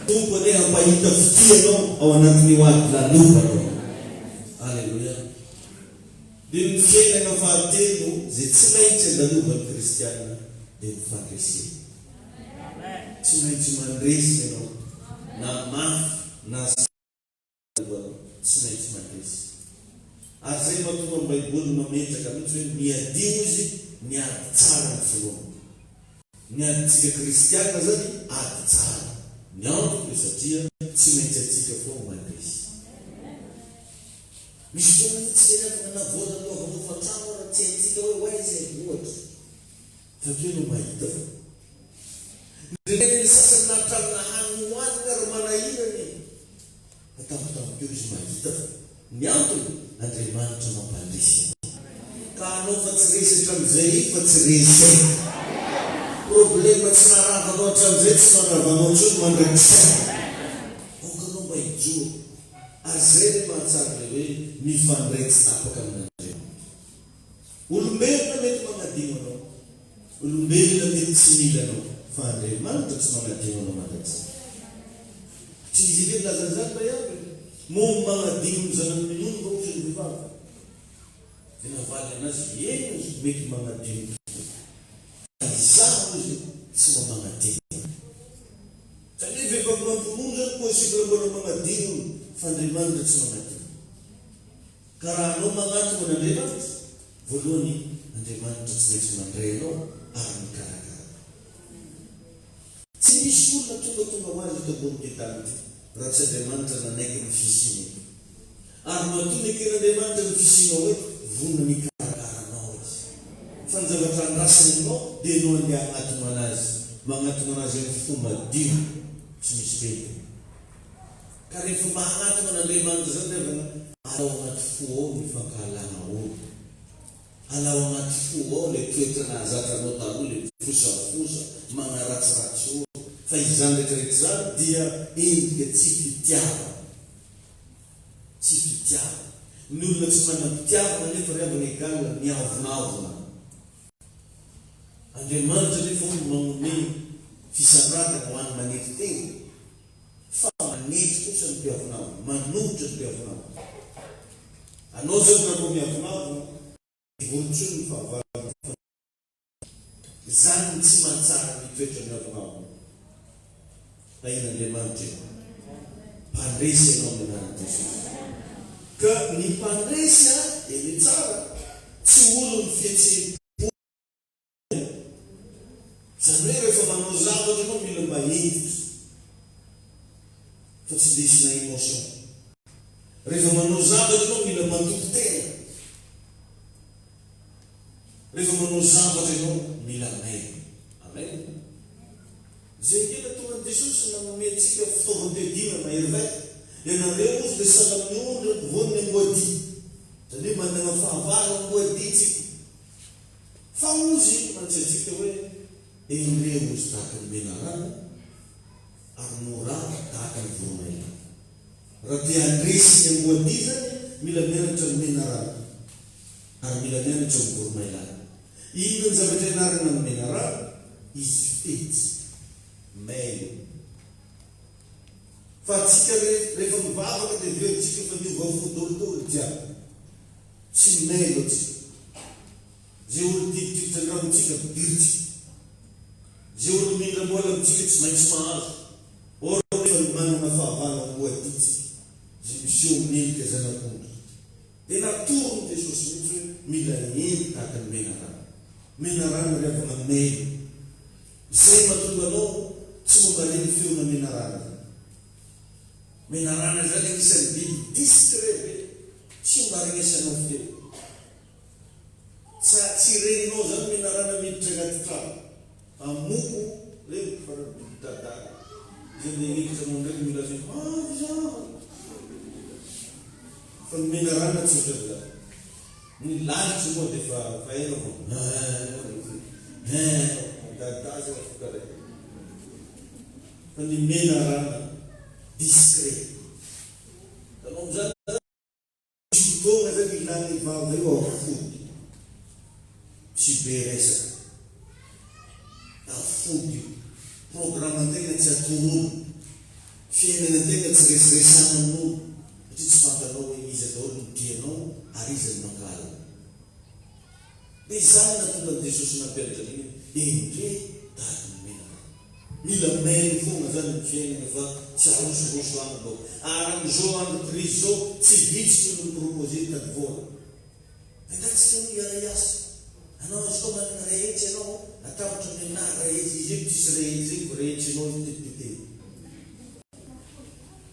Tompo ane hampahita fitianao ao anatin'ny hoady lalovanao. Alleluia. Dia ny fiainana fahatelo zay tsy maintsy andalovan'ny kristianina dia ny fankresena. tsy maintsy mandresy ianao na mafy na tsy maintsy mandresy. Ary zay mahatonga ny Baiboly mametraka mihitsy hoe miadio izy miady tsara ny voalohany. Miaditsika kristiana zany ady tsara. Ny antony satria tsy maintsy atsika foa mandresy. Misy fotoana mihitsy tena nanavoana no avy nofantrano raha tsy atsika hoe oaizy ohatra. Fakeo no mahita fa. Ny sasany natramina haniny hoanina ary manahirany. Atampitampikeo izy mahita fa. Ny antony Andriamanitra mampandresy. Ka anao fa tsy resy hatramin'izay fa tsy resy. Problema tsy naravanao hatramin'izay tsy maravanao intsony mandrakizay. Aokanao mba hijoro. Ary zay ny mahatsara le hoe mifandray tsy tapaka amin'Andriamanitra. Olombelona mety manadino anao. Olombelona mety tsy mila anao. Fa Andriamanitra tsy manadino anao mandrakizay. Tsy izy ilay lazanzany ba iaby. Momba manadino ny zanany minono mba ozy ny vehivavy. Tena valy anazy eny izy mety manadino. Izao izy tsy mamanadino. Satria vehivavy mamponono zany possible mbola manadino fa Andriamanitra tsy manadino. Ka raha anao magnatona n'Andriamanitra, voalohany Andriamanitra tsy maintsy mandray anao ary mikarakara. Tsy misy olona tonga ho azy tambony tany ty raha tsy Andriamanitra nanaiky ny fisiny. Ary mahatonga eken'Andriamanitra ny fisinao hoe vonona mikarakara anao izy. Fa ny zavatra andrasiny anao dia no andeha agnatona anazy. Magnatona anazy amin'ny fomba dio tsy misy bebe. Ka rehefa magnatona n'Andriamanitra zany revana alao anaty fo ao ny fankahalana olo. Alao anaty fo ao le toetra nahazatranao taloha le fosafosa magnaratsiratsy olo. Fa izany rehetrarehetra zany dia endrika tsy fitiava. Tsy fitiava. Ny olona tsy manam-pitiavana nefa ry avana egalina miavonavona. Andriamanitra nefa magnome fisanratana ho an'ny manety tena. Fa manety kosa ny mpiavonavona, manohitra ny mpiavonavona. Anao zao nanao miavonavona, volontsony ny fahavalana. Zany tsy mahatsara ny toetra miavonavona. Na iny Andriamanitra io. Mpandresy ianao amin'ny anaran'i Jesosy. Ka ny mpandresy dia tsara. Tsy olo ny fihetsempo. Zany hoe rehefa manao zavatra ianao mila mba hentitra. Fa tsy desina émotion. Rehefa manao zavatra ianao mila mandoko tena. Rehefa manao zavatra ianao mila maina. Amen. Zay kena tonga ny Jesosy nanome antsika fitaovam-piadiana mahery vaika. Ianareo ozy le sahala amin'ny ondry voany amboadia. Zany hoe manana fahavala amboadia tsika. Fa ozy mantsy antsika hoe enre ozy tahaka ny menarana ary mora tahaka ny voromailana. Raha te handresy ny amboadia zany mila mianatra ny menarana ary mila mianatra ny voromailana. Ino ny zavatra ianarana ny menarana? Izy fetsy. Mailo. Fa atsika rehefa mivavaka dia aveo atsika fa miova fodolodolo jiaby. Tsy mailo atsika. Zay olo tiatritra ny ramontsika pidiritsika. Zay olo mindrambola amintsika tsy maintsy mahazo. Or rehefa manana fahavala amboaditsika. Zay misy eo menika zanak'ondry. Dia natoro ny Jesosy mihitsy hoe mila eny tahaka ny menarana. Menarana rehefa mailo. Zay mahatonga anao tsy momba reny feona menarana. Menarana zany anisan'ny biby discret be. Tsy mba regnesanao feo. Tsy reninao zany menarana miditra agnaty trano. Amoko reny farabiby dadara. Zay le hekitra anao ndraiky mila zay zama. Fa ny menarana tsy ohatra zany. Ny lanitra moa dia fa ela vo. Dadaza fokaray. Fa ny menarana discret. Tanao zany misy fotoana zany ilana ivava io afody. Tsy be resaka. Afody io. Programan-tegna tsy atorono. Fiainana-tegna tsy resiresana amin'olo. Satria tsy fantanao hoe izy daholo ny tianao ary izy ny mankala. Dia izany natonga ny Jesosy nampianatra an'iny. Endre tahaka ny menarana. mila mailo fogna zany ny fiainana fa tsy arosoroso any dao. Ary am'izao andro Kristy zao tsy vitsy no propose tady voana. Andatsika no iara-iasa. Anao izy koa manana rehetra ianao, atambatra amin'ny rehetra izy eo tsisy rehetra zay vao rehetra ianao tetitete.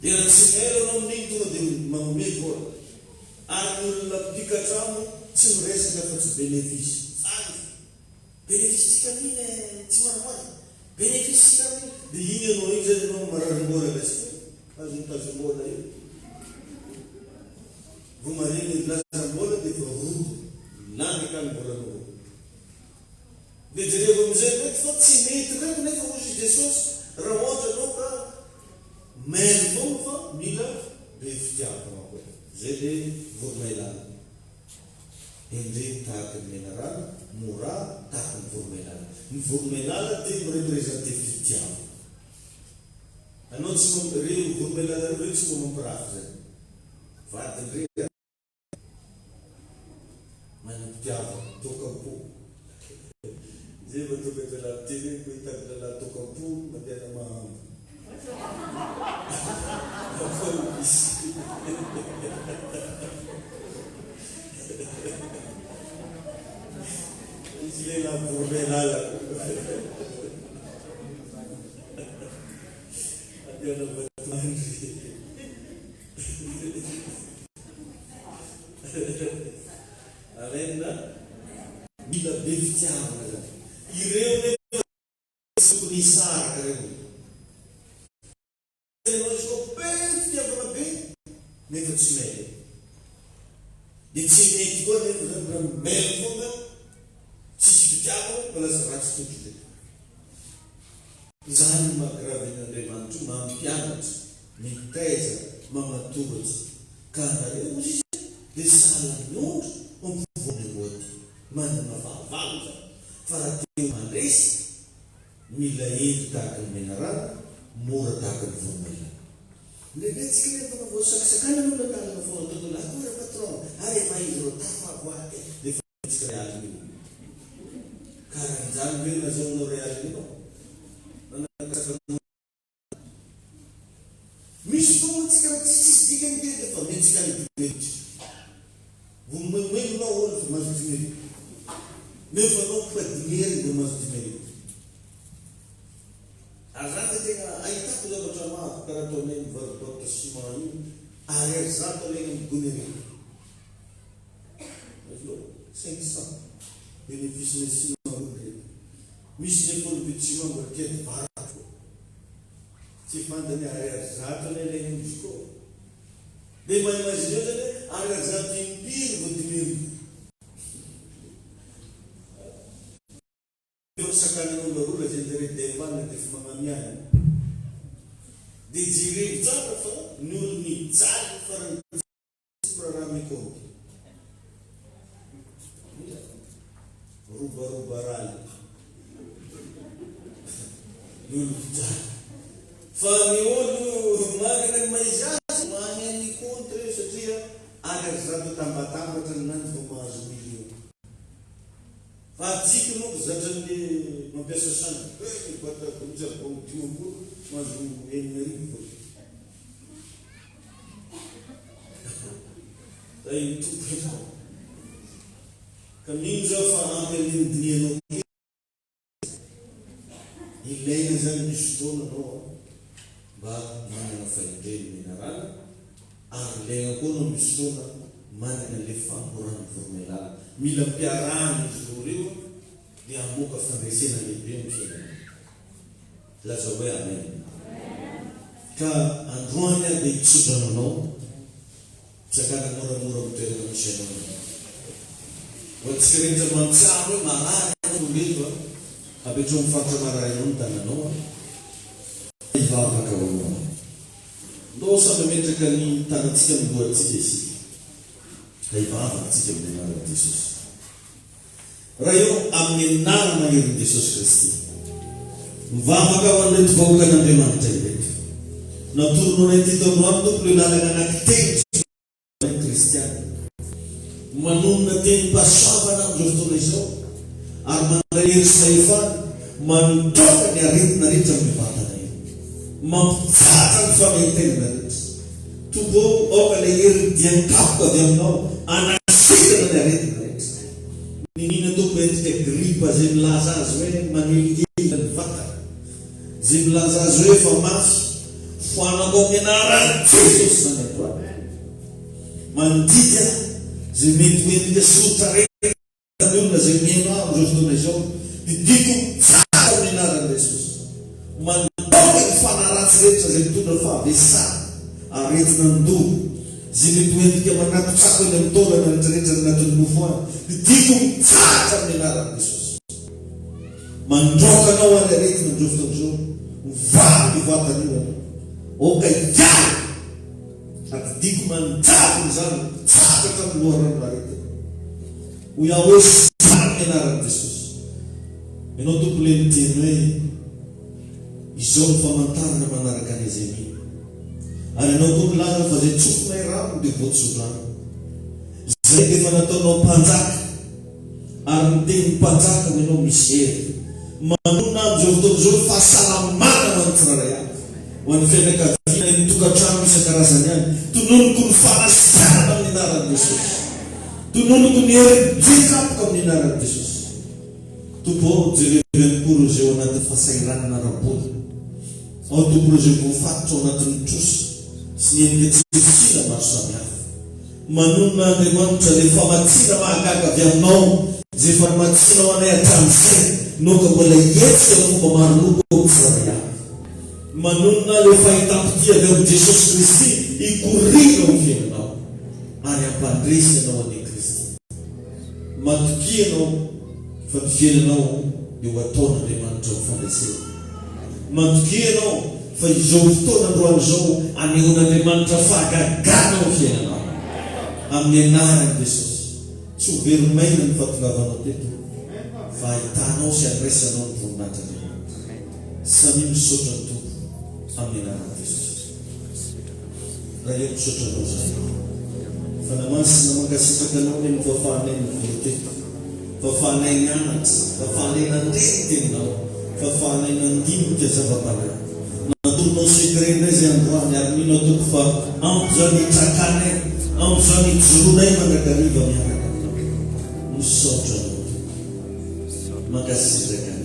Dia raha tsy mailo anao amin'iny tonga dia manome voana. Ary ny olona mpikatrano tsy miresaka fa tsy bénéfice. Zany bénéfice tsika mine tsy maramarina. Bénéfice tsika mine dia iny ianao iny zany ianao mararim-bola lasika. Azo mitazom-bola io. Vao mariny lazam-bola dia fa rodo. Lany ka ny volanao. Dia jereo amin'izay reky fa tsy mety reky nefa hozy Jesosy raha ohatra anao ka mailo foana fa mila be fitiavana koa. Zay dia voromailala. Indreny tahaka ny menarana, mora tahaka ny voromailala. Ny voromailala dia mirepresente fitiavana. Anao tsy reo voromailala reo tsy mampirafy zay. Vadin-dreo manam-pitiavana, tokampo. Zay va tonga dia la télé ko hitady la tokampo mandeha mahambo. Izy le la voromailala. Adiana Vatomandry. Alena mila be fitiavana zany. Ireo nefa sokony hisaraka reo. Ianao izy koa be fitiavana be nefa tsy mailo. Dia tsy mety koa nefa zany raha mailo foana tsisy fitiavana fa lasa ratsy tokotra. Zany maha-gravin'Andriamanitra mampianatra, mitaiza, mamatoratry. Ka nareo izy dia sahala ny ondro mampivoana moaty. Manana fahavalo zany. Fa raha teo mandresy, mila endo tahaka ny menarana, mora tahaka ny voromailala. Ndraiky nefa na voasakasakana no natangana foana tontolo akora patron, ary efa izy reo tafavoaty dia fa tsika realiny io. Karaha an'izany hoe nazaonao realiny io. Misy foana tsika raha tsisy dikany dia fa metsika ny dimeritra. Vomaimailinao olo fa mazo dimeritra. Nefa anao fa dimery dia mazo dimeritra. Ary zany dia tena ahitako zavatra maro karaha ataonay mivarobarotra ciment io, ary ary zato alaina migonery. 500 bénéfice-ny ciment regny. Misy ny folo ciment mbola kely varako. Tsy fantany ary zato alaina izy koa. Dia maimagine zany ary zato impiry vao dimery. Sakan'olona zay nderedevana dia efa magnamiana. Dia jereo tsara fa ny olony jaly farany raha mikôty. Robaroba raly. Ny olony jaly. Fa ny olo magana ny maizazy magnany compte reo satria ary zato tambatambatra nanjy vao mahazo million. Fa atsika moa zatran'ny mampiasa sana. Batako mitsaribao dimambolo mahazo enina rivo. Zay ny tompo ianao. Ka mino zao fa ampy amin'ny dinianao kely. Ilaina zany misy fotoana anao mba manana fahendreny menarana. Ary ilaina koa anao misy fotoana manana le famporana voromailala. Mila mpiarahana izy roa reo dia hamoaka fandresena lehibe amin'ny fiainana. Laza hoe amen. Ka androany dia hitsodrananao sakana moramora mitoerana misy anao. Ho antsika rehetra mantsara hoe marary olombelona apetrao mifantra marary anao ny tananao ivavaka ho anao. Ndao samy metraka ny tanantsika milohantsika isika. Ivavaka amin'ny anaran'i Jesosy. Raha eo amin'ny anarana herin'i Jesosy Kristy. Mivavaka ho an'ilay vahoaka an'Andriamanitra ireto. Natoronao ity tao amin'ny tompo ilay lalana anankitelo kristiana. Manonona teny mpasoavana amin'izao fotoana izao. Ary mandray hery sy fahefana mandroaka ny aretina rehetra amin'ny vatana io, mampijaja ny famentenana rehetra. Tombo aoka ilay hery dia nikapoka avy aminao, anasikana ny aretina rehetra. Ninina tombo endrika gripa zay milaza azy hoe manelingely ny vatana, zay milaza azy hoe efa mafy, foanako amin'ny anaran'i Jesosy zany akoa. Mandika zay mety hoentika sotra rehetra ny olona zay miaino aho amin'izao fotoana izao, didiko tsara amin'ny anaran'i Jesosy. Mandoka ny fanaratsy rehetra zay mitondra fahavesana, aretina ndoha, zay mety hoentika manatotsako eny amin'ny taolana rehetrarehetra anatin'ny mofo any, didiko tsara amin'ny anaran'i Jesosy. Mandroaka anao any aretina amin'izao fotoana izao, mivaly ny vatana io anao. Oka iany ary diko manjako izany tsakatra amin'ny loharano aretina. Ho iaho hoe samy anaran'i Jesosy. Ianao tompo le miteny hoe izao ny famantarana manaraka ny Ezemia. Ary ianao koa milaza fa zay tsofonay rano dia voatsorano. Zay dia efa nataonao mpanjaka, ary miteny mpanjaka ianao misy hery. Manona amin'izao fotoana izao fahasalamana ho an'ny tsirairay avy, ho an'ny fianakaviana ny tokantrano isan-karazany any. Tononoko ny fanasitrahana amin'ny anaran'i Jesosy. Tononoko ny herim-jikapoka amin'ny anaran'i Jesosy. Tompo jereveny koa izay ao anaty fahasahiranana rabola. Ao tompo izay voafatotra ao anatin'ny trosa sy ny endrika tsy fikina maro samihafa. Manona Andriamanitra ilay famatsiana mahagaga avy aminao, izay famatsianao anay hatramin'izay, noka mbola hetsika fomba maro loko amin'ny tsirairay avy. Manona ilay fahitampiti avy amin'ny Jesosy Kristy hikorina ho fiainanao, ary hampandresy ianao an'i Kristy. Matoki ianao fa ny fiainanao dia ho ataon'Andriamanitra ho fandraisena. Matoki ianao fa izao fotoana androan'izao anehoan'Andriamanitra fahagagana ho fiainanao amin'ny anaran'i Jesosy. Tsy ho verimaina ny fahatolavanao teto, fa ahitanao sy andraisanao ny voninahitran'Andriamanitra. Samy misaotra ny tompo amin'ny anaran'i Jesosy. Raha eo misaotra anao zany, fa namasina mankasitraka anao ny fahafahanay ny vola teto, fahafahanay ny anatra, fahafahanay nandreny teninao, fahafahanay nandinika zava-panahy. Natoronao sekrenay zay androany, ary mino atoko fa ampy zany trakanay, ampy zany joronay mandrakariva miaraka aminao. Misaotra anao, mankasitraka anao.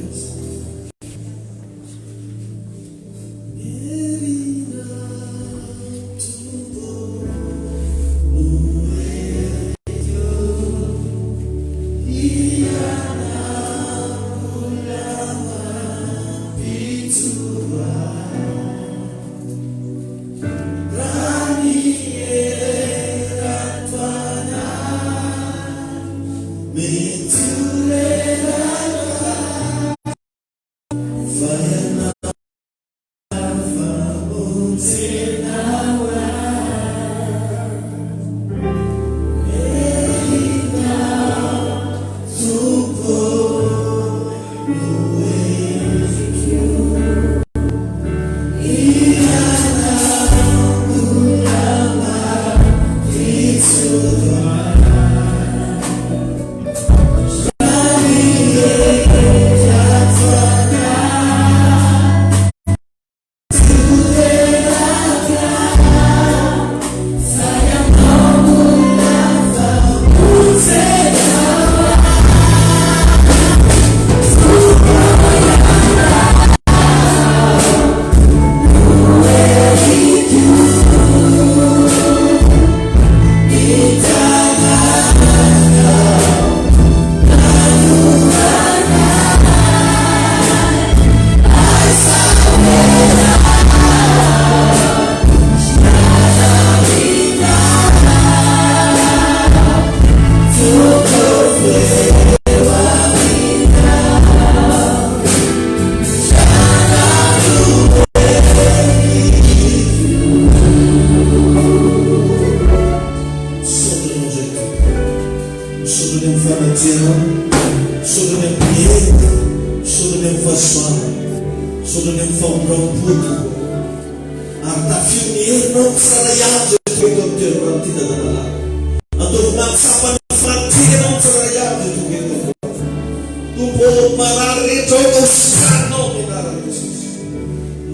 po mararito usano minaratos.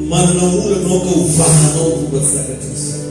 Manawula no ka uvano bubatsakatis.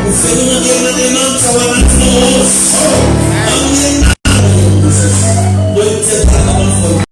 Ufalme